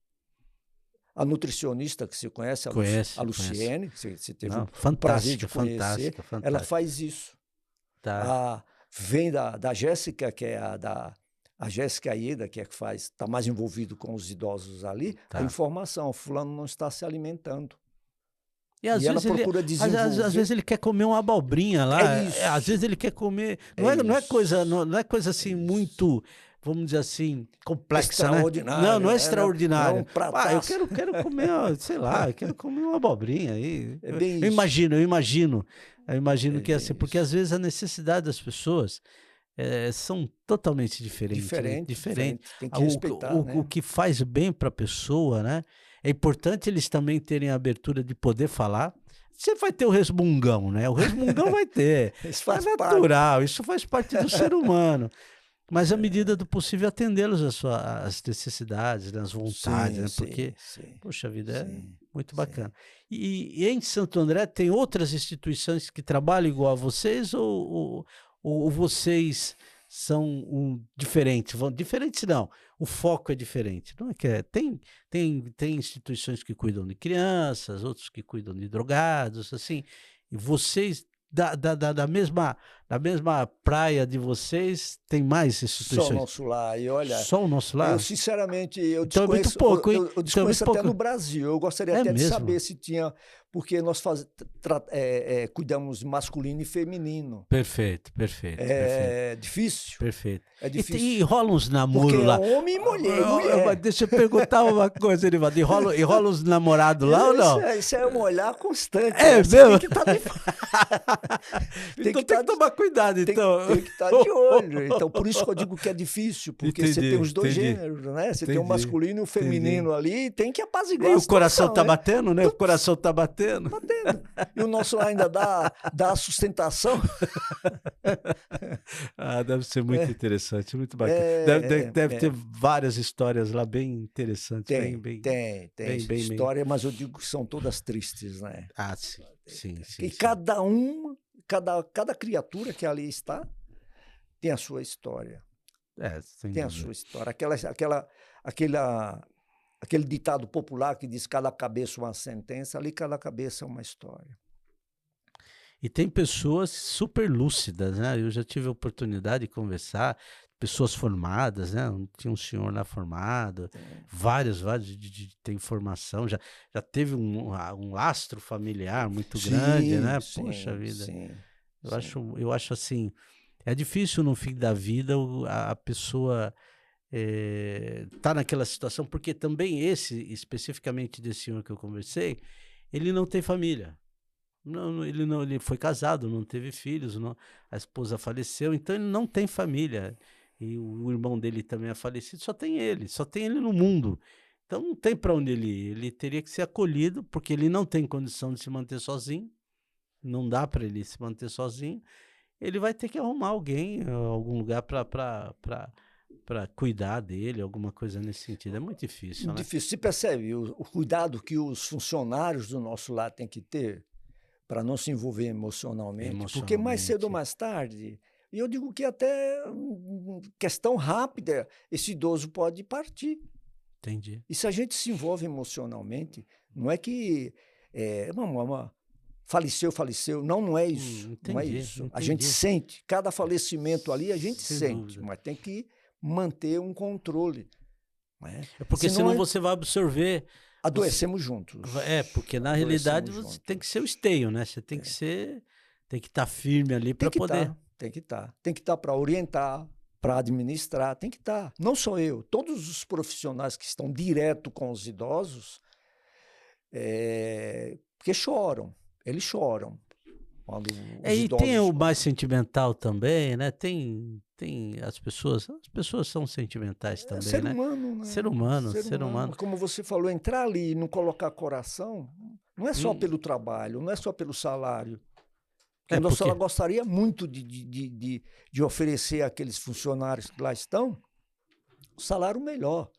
A nutricionista que você conhece, a Luciene, que você teve o prazer de conhecer, ela faz isso. Tá. Vem da Jéssica, que é a Jéssica Aida, que é que está mais envolvido com os idosos ali, a informação, o fulano não está se alimentando. E às vezes ela procura desenvolver. Às vezes ele quer comer uma abobrinha lá. Às vezes ele quer comer. Não é coisa assim muito, vamos dizer assim, complexa, né? Não é extraordinário. Eu quero comer, sei lá, eu quero comer uma abobrinha aí. Eu imagino que é assim, porque às vezes a necessidade das pessoas são totalmente diferentes. Diferente. Tem que respeitar, o que faz bem para a pessoa, né? É importante eles também terem a abertura de poder falar. Você vai ter o resmungão, né? O resmungão vai ter. Isso faz natural, isso faz parte do ser humano. Mas, à medida do possível, atendê-los às necessidades, às vontades, né? Porque, poxa vida, é muito bacana. E em Santo André, tem outras instituições que trabalham igual a vocês ou vocês são diferentes? Diferentes não, o foco é diferente. Não é que tem instituições que cuidam de crianças, outros que cuidam de drogados, assim, e vocês da mesma praia de vocês, tem mais instituições? Só o nosso lar. E olha, só o nosso lar? Eu, sinceramente, eu então desconheço, é muito pouco, hein? Eu desconheço até no Brasil. Eu gostaria até de saber se tinha, porque nós cuidamos de masculino e feminino. Perfeito. Difícil. Perfeito. É difícil. E rola uns namoros lá? Porque é homem e mulher. Deixa eu perguntar uma coisa, Erivaldo. E rola uns namorados lá ou não? Isso é um olhar constante. É mesmo? Tem que estar tem que tomar cuidado, então. Tem que estar de olho. Então, por isso que eu digo que é difícil, porque você tem os dois gêneros, né? Você tem o masculino e o feminino ali, e tem que apaziguar a situação. E o coração tá batendo, né? O coração tá batendo. E o nosso lá ainda dá a sustentação. Deve ser muito interessante, muito bacana. Deve ter várias histórias lá bem interessantes. Tem história, mas eu digo que são todas tristes, né? Sim. E cada criatura que ali está tem a sua história. Tem a sua história. Aquele ditado popular que diz cada cabeça uma sentença, ali cada cabeça é uma história. E tem pessoas super lúcidas, né? Eu já tive a oportunidade de conversar, pessoas formadas, né? Tinha um senhor lá formado, vários tem formação, já teve um lastro familiar muito grande, né? Poxa vida. Eu acho assim, é difícil no fim da vida a pessoa tá naquela situação, porque também especificamente desse senhor que eu conversei, ele não tem família. Ele foi casado, não teve filhos, a esposa faleceu, então ele não tem família. E o irmão dele também é falecido, só tem ele no mundo. Então não tem para onde ele ir. Ele teria que ser acolhido, porque ele não tem condição de se manter sozinho. Não dá para ele se manter sozinho. Ele vai ter que arrumar algum lugar para cuidar dele, alguma coisa nesse sentido. É muito difícil, né? Difícil. Você percebe o cuidado que os funcionários do nosso lar têm que ter para não se envolver emocionalmente, porque mais cedo ou mais tarde, e eu digo que até questão rápida, esse idoso pode partir. Entendi. E se a gente se envolve emocionalmente, não é que faleceu, não é isso. Entendi, não é isso. Entendi. A gente sente, cada falecimento ali a gente Sem sente, dúvida. mas tem que manter um controle. Porque senão você vai absorver. Adoecemos juntos. Porque na realidade você tem que ser o esteio, né? Você tem que estar firme ali para poder. Tem que estar para orientar, para administrar, tem que estar. Não só eu, todos os profissionais que estão direto com os idosos, porque eles choram. E tem o mais sentimental também, né? Tem as pessoas são sentimentais também, ser né? Humano, né? Ser humano. Como você falou, entrar ali e não colocar coração, não é só pelo trabalho, não é só pelo salário. Porque ela gostaria muito de oferecer àqueles funcionários que lá estão um salário melhor,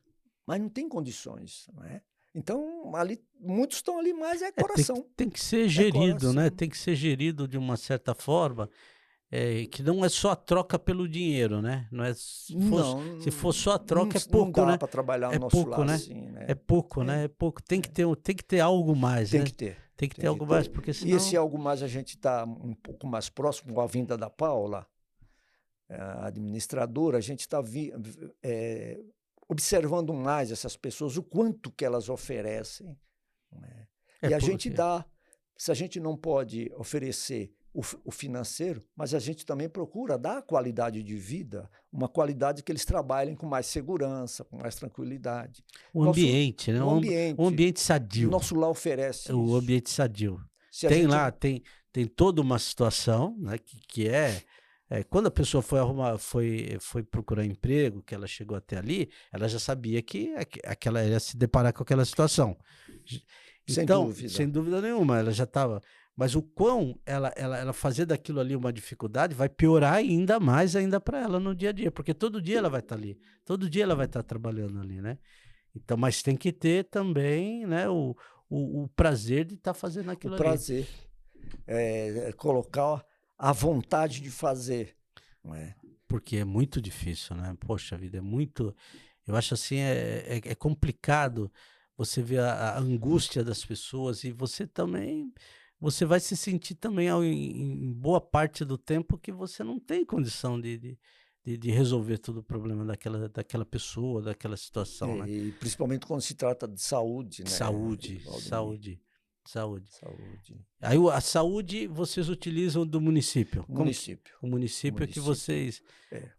mas não tem condições, não é? Então, ali, muitos estão ali, mas é coração. Tem que ser gerido, né? coração. Tem que ser gerido de uma certa forma, que não é só a troca pelo dinheiro, né? Não é, Não, se for só a não, troca, é não pouco, dá né? para trabalhar É no nosso pouco, lar né? assim, né? É pouco, É, né? É pouco. Tem que ter algo mais, tem né? que ter. Tem que ter Tem que algo mais, ter. porque E esse senão. algo mais a gente está um pouco mais próximo com a vinda da Paula, a administradora, a gente está observando mais essas pessoas, o quanto que elas oferecem. Né? É E a gente porque. dá, se a gente não pode oferecer o financeiro, mas a gente também procura dar qualidade de vida, uma qualidade que eles trabalhem com mais segurança, com mais tranquilidade. O ambiente, né? O Um ambiente, ambiente sadio. nosso lar oferece O isso. ambiente sadio. Se a Tem gente lá, tem toda uma situação, né? Que quando a pessoa foi procurar emprego, que ela chegou até ali, ela já sabia que aquela ia se deparar com aquela situação. sem Então, dúvida. sem dúvida nenhuma, ela já estava. Mas o quão ela fazer daquilo ali uma dificuldade vai piorar ainda mais ainda para ela no dia a dia, porque todo dia ela vai estar ali, todo dia ela vai estar trabalhando ali, né? Então, mas tem que ter também, né, o prazer de estar fazendo O aquilo ali. prazer colocar a vontade de fazer. Não é? Porque é muito difícil, né? Poxa vida, é muito. Eu acho assim, é complicado você ver a angústia das pessoas e você também. Você vai se sentir também em boa parte do tempo que você não tem condição de resolver todo o problema daquela pessoa, daquela situação, né? E principalmente quando se trata de saúde, né? Saúde, Valdemir? saúde. Saúde. Aí a saúde vocês utilizam do município. Município. O município é que vocês. É.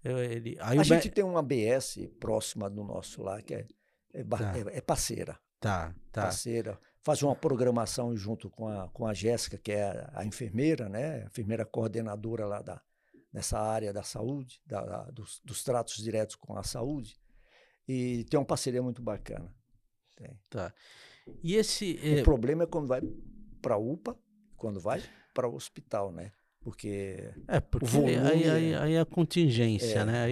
Aí A gente tem uma ABS próxima do nosso lá, que Tá. é parceira. Tá. Parceira. Faz uma programação junto com a Jéssica, que é a enfermeira, né? A enfermeira coordenadora lá nessa área da saúde, dos tratos diretos com a saúde. E tem uma parceria muito bacana. Tem. Tá. E esse. O problema é quando vai para a UPA, quando vai para o hospital, né? Porque Porque o volume aí é a contingência, né?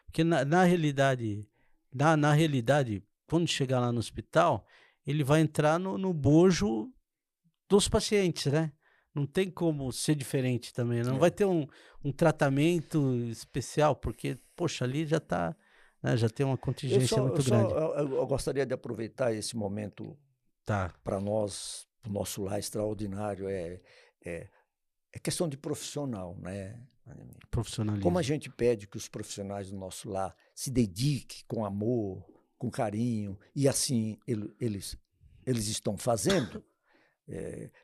Porque na realidade, na realidade, quando chegar lá no hospital, ele vai entrar no bojo dos pacientes, né? Não tem como ser diferente também. Não vai ter um tratamento especial, porque, poxa, ali já tá, né, já tem uma contingência muito grande. Eu gostaria de aproveitar esse momento para nós, o nosso lar extraordinário, é questão de profissional, né? Profissionalismo. Como a gente pede que os profissionais do nosso lar se dediquem com amor, com carinho, e assim eles estão fazendo,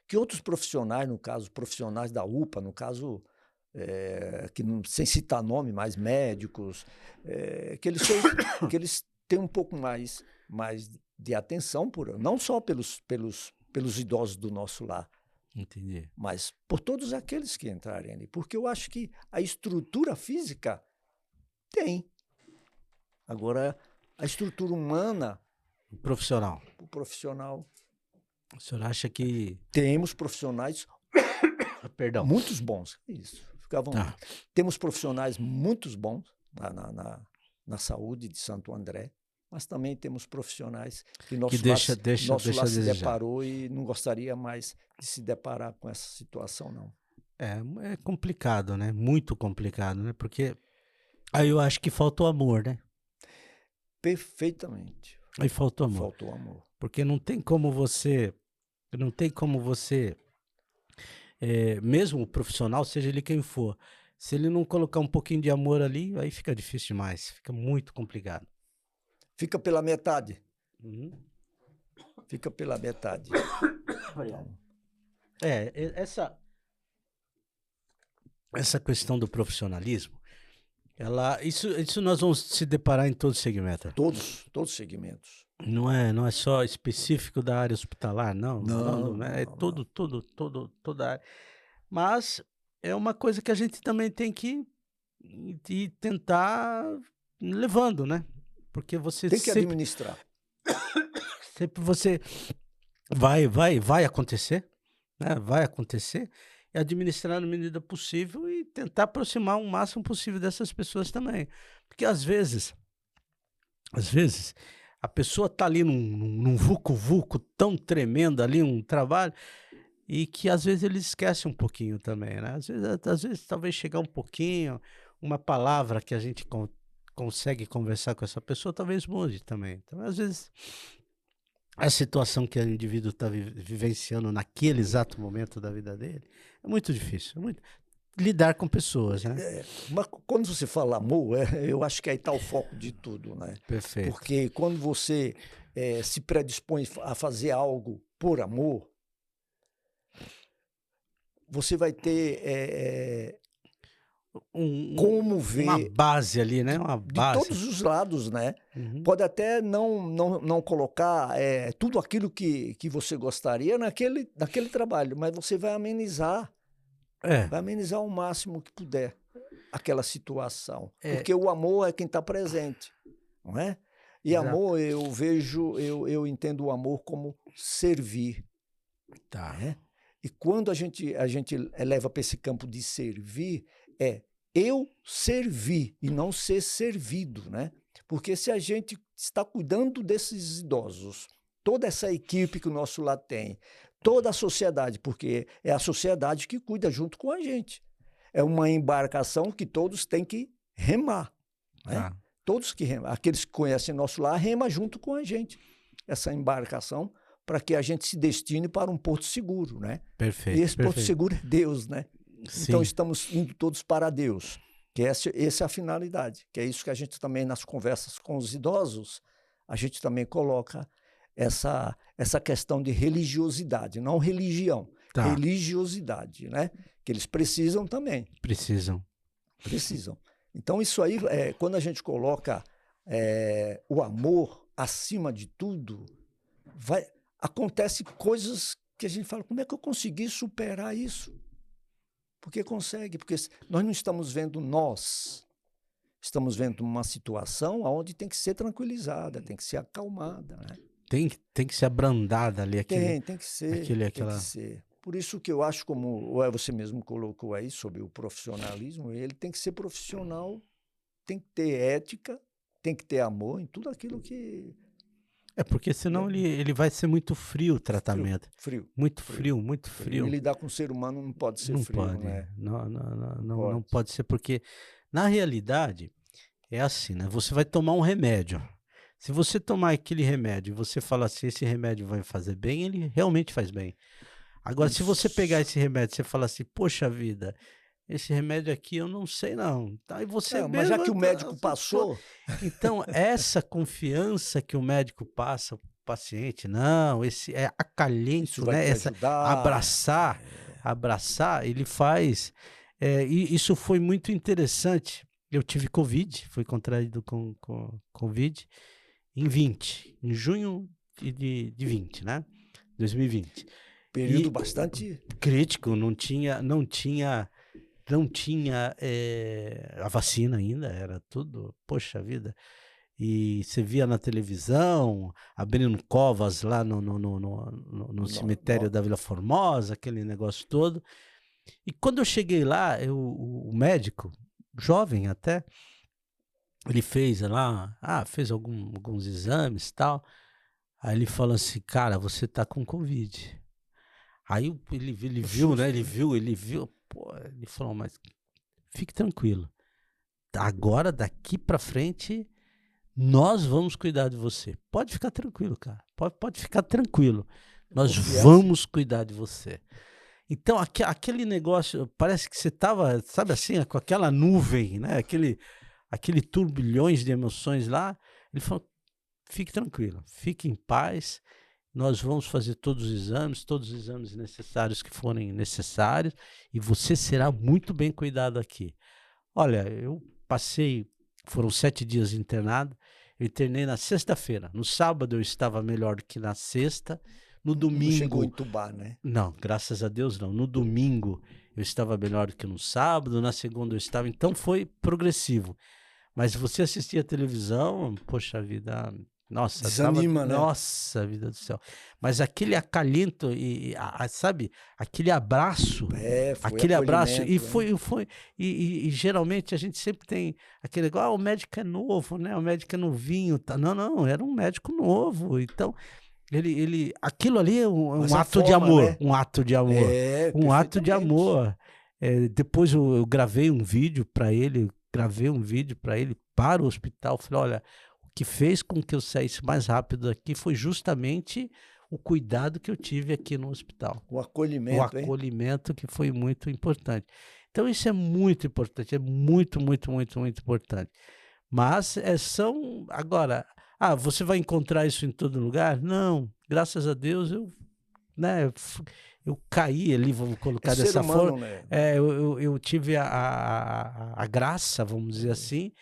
que outros profissionais, no caso, profissionais da UPA, no caso, que não, sem citar nome, mas médicos, que eles tenham um pouco mais de atenção, não só pelos idosos do nosso lar, entendi, mas por todos aqueles que entrarem ali. Porque eu acho que a estrutura física tem. Agora, a estrutura humana... O profissional. O profissional... O senhor acha que... Temos profissionais Perdão. muitos bons. Isso, fica à vontade. Temos profissionais muito bons na saúde de Santo André, mas também temos profissionais que nosso lar se deparou e não gostaria mais de se deparar com essa situação, não. É complicado, né? Muito complicado, né? Porque aí eu acho que falta o amor, né? Perfeitamente. Aí falta o amor. Faltou o amor. Porque não tem como você, mesmo o profissional, seja ele quem for, se ele não colocar um pouquinho de amor ali, aí fica difícil demais, fica muito complicado. Fica pela metade. Uhum. Fica pela metade. Essa questão do profissionalismo, isso nós vamos se deparar em todo segmento. Todos os segmentos. Não é só específico da área hospitalar, não. É toda a área. Mas é uma coisa que a gente também tem que ir tentar levando, né? Porque você tem que administrar. Sempre você vai acontecer, né? Vai acontecer. E administrar na medida possível e tentar aproximar o máximo possível dessas pessoas também. Porque às vezes A pessoa tá ali num vucu-vucu tão tremendo ali, um trabalho, e que às vezes eles esquecem um pouquinho também, né? Às vezes talvez chegar um pouquinho, uma palavra que a gente consegue conversar com essa pessoa, talvez mude também. Então, às vezes, a situação que o indivíduo está vivenciando naquele exato momento da vida dele é muito difícil. Lidar com pessoas, né? Mas quando você fala amor, eu acho que aí está o foco de tudo, né? Perfeito. Porque quando você se predispõe a fazer algo por amor, você vai ter como ver... Uma base ali, né? Uma de base. todos os lados, né? Uhum. Pode até não colocar tudo aquilo que você gostaria naquele trabalho, mas você vai amenizar. Vai amenizar o máximo que puder aquela situação. Porque o amor é quem está presente, não é? E Exato. Amor, eu entendo o amor como servir. Tá. Né? E quando a gente leva para esse campo de servir, eu servir e não ser servido, né? Porque se a gente está cuidando desses idosos, toda essa equipe que o nosso lar tem, toda a sociedade, porque é a sociedade que cuida junto com a gente. É uma embarcação que todos têm que remar. Né? Todos que remam. Aqueles que conhecem nosso lar, remam junto com a gente. Essa embarcação, para que a gente se destine para um porto seguro. Né? Perfeito. E esse porto seguro é Deus, né? Sim. Então estamos indo todos para Deus. Que essa é a finalidade. Que é isso que a gente também, nas conversas com os idosos, a gente também coloca essa questão de religiosidade, não religião, religiosidade, né? Que eles precisam também. Precisam. Então, isso aí, quando a gente coloca o amor acima de tudo, acontece coisas que a gente fala, como é que eu consegui superar isso? Porque consegue, porque nós não estamos vendo nós, estamos vendo uma situação onde tem que ser tranquilizada, tem que ser acalmada, né? Tem que ser abrandada ali. Tem que ser, tem que ser. Por isso que eu acho, como você mesmo colocou aí, sobre o profissionalismo, ele tem que ser profissional, tem que ter ética, tem que ter amor em tudo aquilo que... porque senão ele vai ser muito frio o tratamento. Frio. Muito frio. E lidar com o ser humano não pode ser frio, né? Não pode ser, porque na realidade é assim, né? Você vai tomar um remédio. Se você tomar aquele remédio e você falar assim, esse remédio vai fazer bem, ele realmente faz bem. Agora, se você pegar esse remédio e você falar assim, poxa vida, esse remédio aqui eu não sei não. Tá? E você mas já que o médico passou... Então, essa confiança que o médico passa para o paciente, não, esse acalento, né? Abraçar, ele faz... e isso foi muito interessante. Eu tive Covid, fui contraído com Covid em junho de 20, né? 2020. Período bastante crítico, não tinha a vacina ainda, era tudo, poxa vida. E você via na televisão, abrindo covas lá no cemitério da Vila Formosa, aquele negócio todo. E quando eu cheguei lá, o médico, jovem até, ele fez lá, fez alguns exames e tal. Aí ele falou assim, cara, você tá com Covid. Aí ele viu, né? Ele viu, pô, ele falou, mas fique tranquilo. Agora, daqui pra frente, nós vamos cuidar de você. Pode ficar tranquilo, cara. Pode ficar tranquilo. Nós vamos cuidar de você. Então, aquele negócio, parece que você tava, sabe assim, com aquela nuvem, né? Aquele turbilhões de emoções lá. Ele falou, fique tranquilo, fique em paz. Nós vamos fazer todos os exames necessários que forem necessários, e você será muito bem cuidado aqui. Olha, eu foram 7 dias internado, eu internei na sexta-feira. No sábado eu estava melhor do que na sexta. No domingo... Não chegou a entubar, né? Não, graças a Deus não. No domingo eu estava melhor do que no sábado, na segunda eu estava... Então foi progressivo. Mas você assistia a televisão, poxa vida, Nossa, desanima, né? Nossa, vida do céu. Mas aquele acalento sabe, aquele abraço, Foi aquele abraço e acolhimento, foi e geralmente a gente sempre tem aquele negócio, o médico é novo, né? O médico é novinho, tá? Não, era um médico novo. Então, aquilo ali é Mas um a ato de forma, amor, né? um ato de amor, um ato de Perfeitamente. amor. Depois eu gravei um vídeo para ele, para o hospital. Falei, olha, o que fez com que eu saísse mais rápido daqui foi justamente o cuidado que eu tive aqui no hospital. O O acolhimento, hein? acolhimento que foi muito importante. Então isso é muito importante, é muito, muito, muito, muito importante. Mas agora, você vai encontrar isso em todo lugar? Não, graças a Deus eu caí ali, vamos colocar Ser dessa forma. humano, né? Eu tive a graça, vamos dizer assim,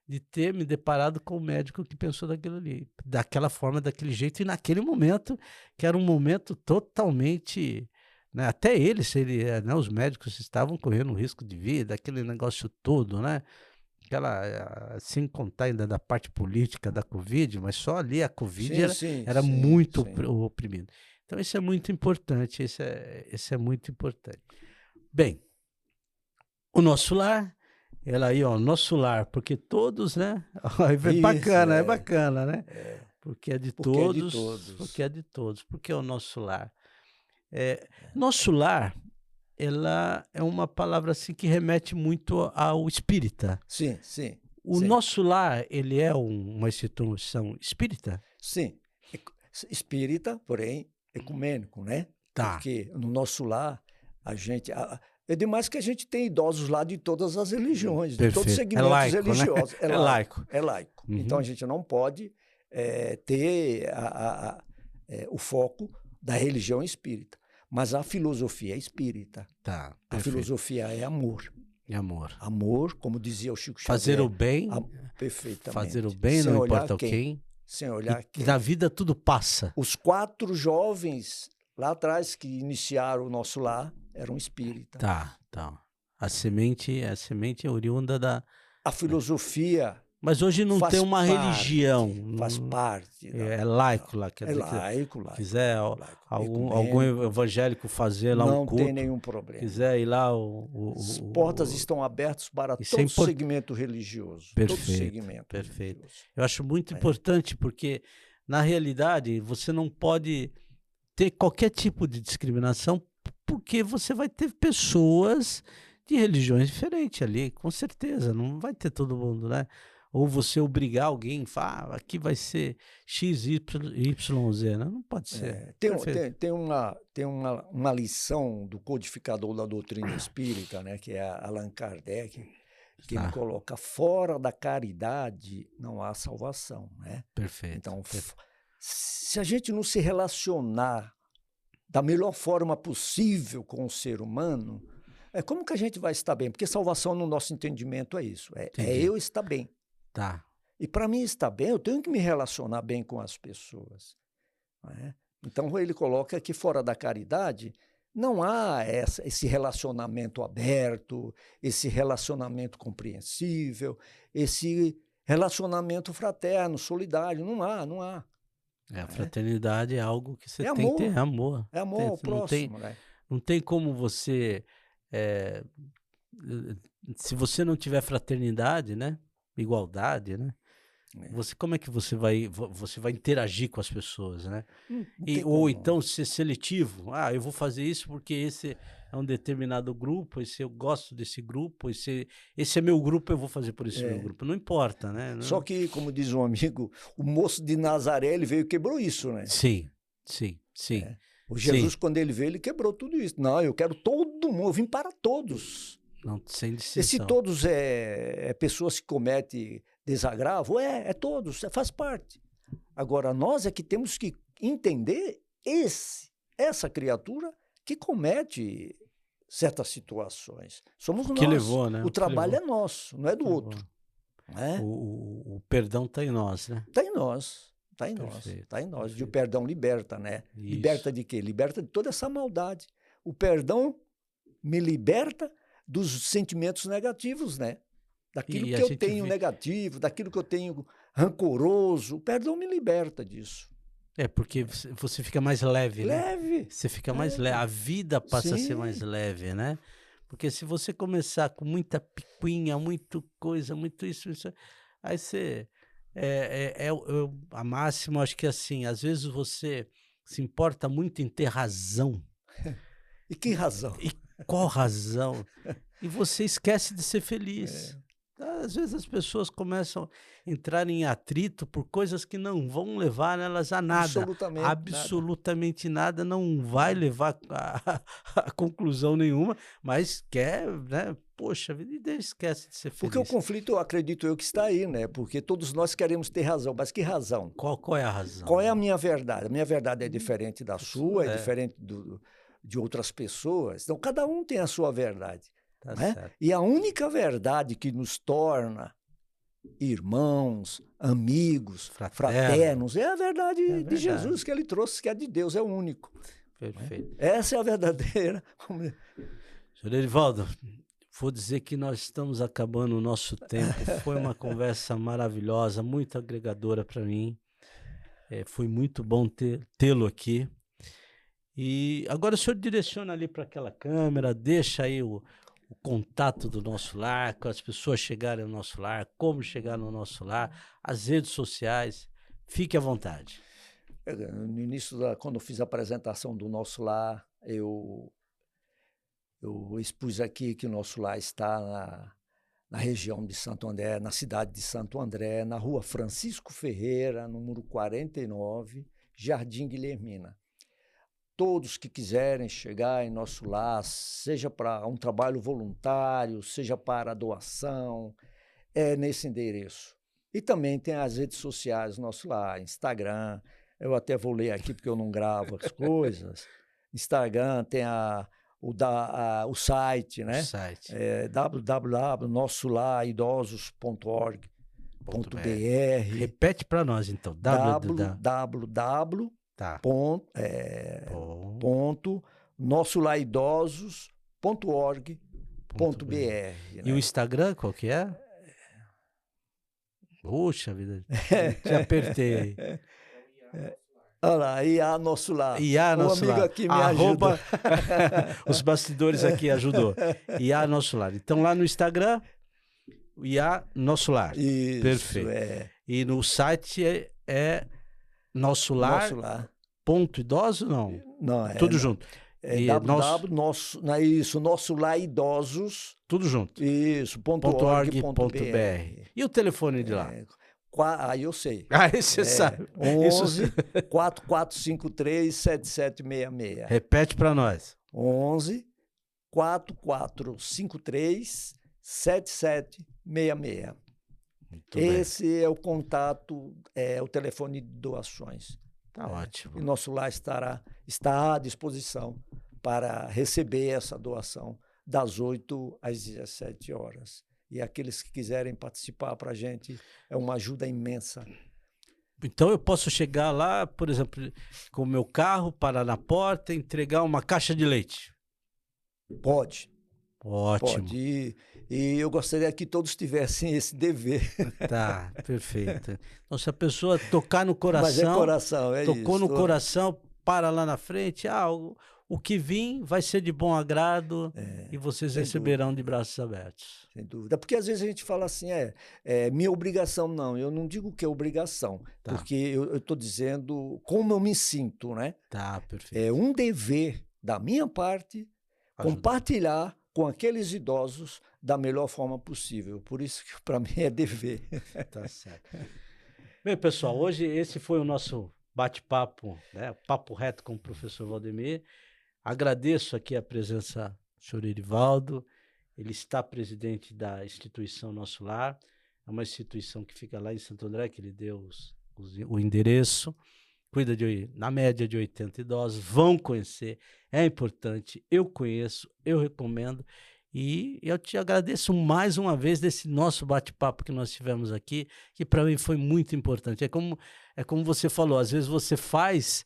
de ter me deparado com um médico que pensou daquilo ali, daquela forma, daquele jeito, e naquele momento, que era um momento totalmente, né, até né, os médicos estavam correndo risco de vida, aquele negócio todo, né? Sem contar ainda da parte política da Covid, mas só ali a Covid era muito oprimido. Então, isso é muito importante, isso é muito importante. Bem, o nosso lar, ela aí, ó, nosso lar, porque todos, né? É bacana, né? Porque é de todos, porque é de todos, porque é o nosso lar. Nosso lar, ela é uma palavra assim que remete muito ao espírita. Sim. O nosso lar, ele é uma instituição espírita? Sim. Espírita, porém, ecumênico, né? Tá. Porque no nosso lar, a gente... É demais que a gente tem idosos lá de todas as religiões, de todos os segmentos religiosos. Né? É laico. É laico. Uhum. Então, a gente não pode ter o foco da religião espírita. Mas a filosofia é espírita. Tá, a filosofia é amor. É amor. Amor, como dizia o Chico Xavier. Fazer o bem. Perfeitamente. Fazer o bem, não importa quem. Sem olhar quem. Na vida tudo passa. Os 4 jovens lá atrás que iniciaram o nosso lar eram espíritas. Tá. A semente é oriunda da... A filosofia... Mas hoje não tem uma religião. Faz parte. É laico lá. Quer dizer, laico. Quiser algum evangélico fazer lá um culto. Não tem nenhum problema. Quiser ir lá... As portas estão abertas para todo segmento religioso. Perfeito, todo segmento perfeito. religioso. Eu acho muito importante, porque, na realidade, você não pode ter qualquer tipo de discriminação, porque você vai ter pessoas de religiões diferentes ali, com certeza. Não vai ter todo mundo, né? Ou você obrigar alguém, aqui vai ser X, Y, Z, né? Não pode ser. Tem uma lição do codificador da doutrina espírita, né, que é Allan Kardec, que ele coloca: fora da caridade não há salvação, né? Perfeito. Então, se a gente não se relacionar da melhor forma possível com o ser humano, como que a gente vai estar bem? Porque salvação, no nosso entendimento, é isso. É eu estar bem. Tá. E para mim estar bem, eu tenho que me relacionar bem com as pessoas. Né? Então, ele coloca que fora da caridade não há esse relacionamento aberto, esse relacionamento compreensível, esse relacionamento fraterno, solidário. Não há. A fraternidade é algo que você tem amor. que ter. É amor. É amor ao próximo. Não tem como você... se você não tiver fraternidade, né? Igualdade, né? Como é que você vai interagir com as pessoas, né? Ou então ser seletivo. Eu vou fazer isso porque esse é um determinado grupo, eu gosto desse grupo, esse é meu grupo, eu vou fazer por esse meu grupo. Não importa, né? Não... Só que, como diz um amigo, o moço de Nazaré, ele veio e quebrou isso, né? Sim. O Jesus, quando ele veio, ele quebrou tudo isso. Não, eu quero todo mundo, eu vim para todos. Não, sem distinção. Esse todos é pessoas que cometem desagravo? É todos, faz parte. Agora, nós é que temos que entender essa criatura que comete certas situações. Somos nós. Levou, né? O trabalho é nosso, não é do outro. Não é? O perdão está em nós, né? Está em nós. Está em nós. E o perdão liberta, né? Isso. Liberta de quê? Liberta de toda essa maldade. O perdão me liberta dos sentimentos negativos, né? Daquilo que eu tenho negativo, daquilo que eu tenho rancoroso. O perdão me liberta disso. Porque você fica mais leve, né? Leve. Você fica mais leve. A vida passa a ser Sim. mais leve, né? Porque se você começar com muita picuinha, muito coisa, muito isso, aí você... a máxima, acho que assim, às vezes você se importa muito em ter razão. E que razão? E qual razão? E você esquece de ser feliz. Às vezes as pessoas começam a entrar em atrito por coisas que não vão levar elas a nada. Absolutamente nada, não vai levar a conclusão nenhuma, mas quer, né? Poxa, a vida esquece de ser feliz. Porque o conflito, acredito eu, que está aí, né? Porque todos nós queremos ter razão, mas que razão? Qual é a razão? Qual é a minha verdade? A minha verdade é diferente da sua, é diferente de outras pessoas. Então, cada um tem a sua verdade. Tá né? certo. E a única verdade que nos torna irmãos, amigos, fraternos, é a verdade de Jesus que ele trouxe, que é de Deus, é o único. Perfeito. Essa é a verdadeira. Senhor Erivaldo, vou dizer que nós estamos acabando o nosso tempo. Foi uma conversa maravilhosa, muito agregadora para mim. Foi muito bom tê-lo aqui. E agora o senhor direciona ali para aquela câmera, deixa aí o contato do nosso lar, com as pessoas chegarem ao nosso lar, como chegar no nosso lar, as redes sociais. Fique à vontade. No início, quando eu fiz a apresentação do nosso lar, eu expus aqui que o nosso lar está na região de Santo André, na cidade de Santo André, na rua Francisco Ferreira, número 49, Jardim Guilhermina. Todos que quiserem chegar em nosso lar, seja para um trabalho voluntário, seja para doação, é nesse endereço. E também tem as redes sociais do nosso lar, Instagram, eu até vou ler aqui porque eu não gravo as coisas. Instagram tem o site, né? O site. www.nossolaridosos.org.br. Repete para nós, então. www.nossolaridosos.org.br. Né? E o Instagram, qual que é? Puxa vida, te apertei aí. Olha lá, IA Nosso Lar. IA Nosso Lar. O amigo aqui me ajuda. Os bastidores aqui ajudou. IA Nosso Lar. Então lá no Instagram, IA Nosso Lar. Isso, perfeito. E no site é Nosso Lar. Nosso Lar. Ponto idoso, não? Não, tudo junto. Nosso Lar Idosos. Tudo junto. Isso, .org.br. E o telefone de lá? Aí eu sei. Aí você sabe. 11 4453 7766. Repete para nós. 11 4453 7766. Esse é o contato, o telefone de doações. Tá ótimo. E nosso lar está à disposição para receber essa doação das 8 às 17 horas. E aqueles que quiserem participar para a gente, é uma ajuda imensa. Então eu posso chegar lá, por exemplo, com o meu carro, parar na porta, entregar uma caixa de leite? Pode. Ótimo. Pode. E eu gostaria que todos tivessem esse dever. Tá, perfeito. Então se a pessoa tocar no coração... Mas é coração, é tocou isso. no coração, para lá na frente, o que vir vai ser de bom agrado e vocês receberão de braços abertos. Sem dúvida. Porque às vezes a gente fala assim, minha obrigação. Não, eu não digo que é obrigação, porque eu estou dizendo como eu me sinto, né? Tá, perfeito. É um dever da minha parte compartilhar com aqueles idosos da melhor forma possível. Por isso que para mim é dever. Tá certo. Bem, pessoal, hoje esse foi o nosso bate-papo, né? Papo reto com o professor Valdemir. Agradeço aqui a presença do senhor Erivaldo. Ele está presidente da instituição Nosso Lar. É uma instituição que fica lá em Santo André, que ele deu o endereço. Cuida na média de 80 idosos. Vão conhecer, é importante. Eu conheço, eu recomendo. E eu te agradeço mais uma vez desse nosso bate-papo que nós tivemos aqui, que para mim foi muito importante. É como você falou, às vezes você faz...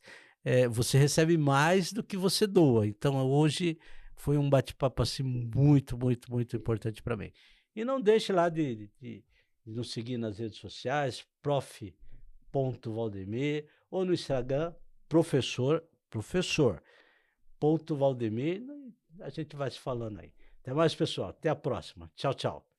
você recebe mais do que você doa. Então, hoje foi um bate-papo assim muito, muito, muito importante para mim. E não deixe lá de nos seguir nas redes sociais, prof.valdemir, ou no Instagram, professor.valdemir. A gente vai se falando aí. Até mais, pessoal. Até a próxima. Tchau, tchau.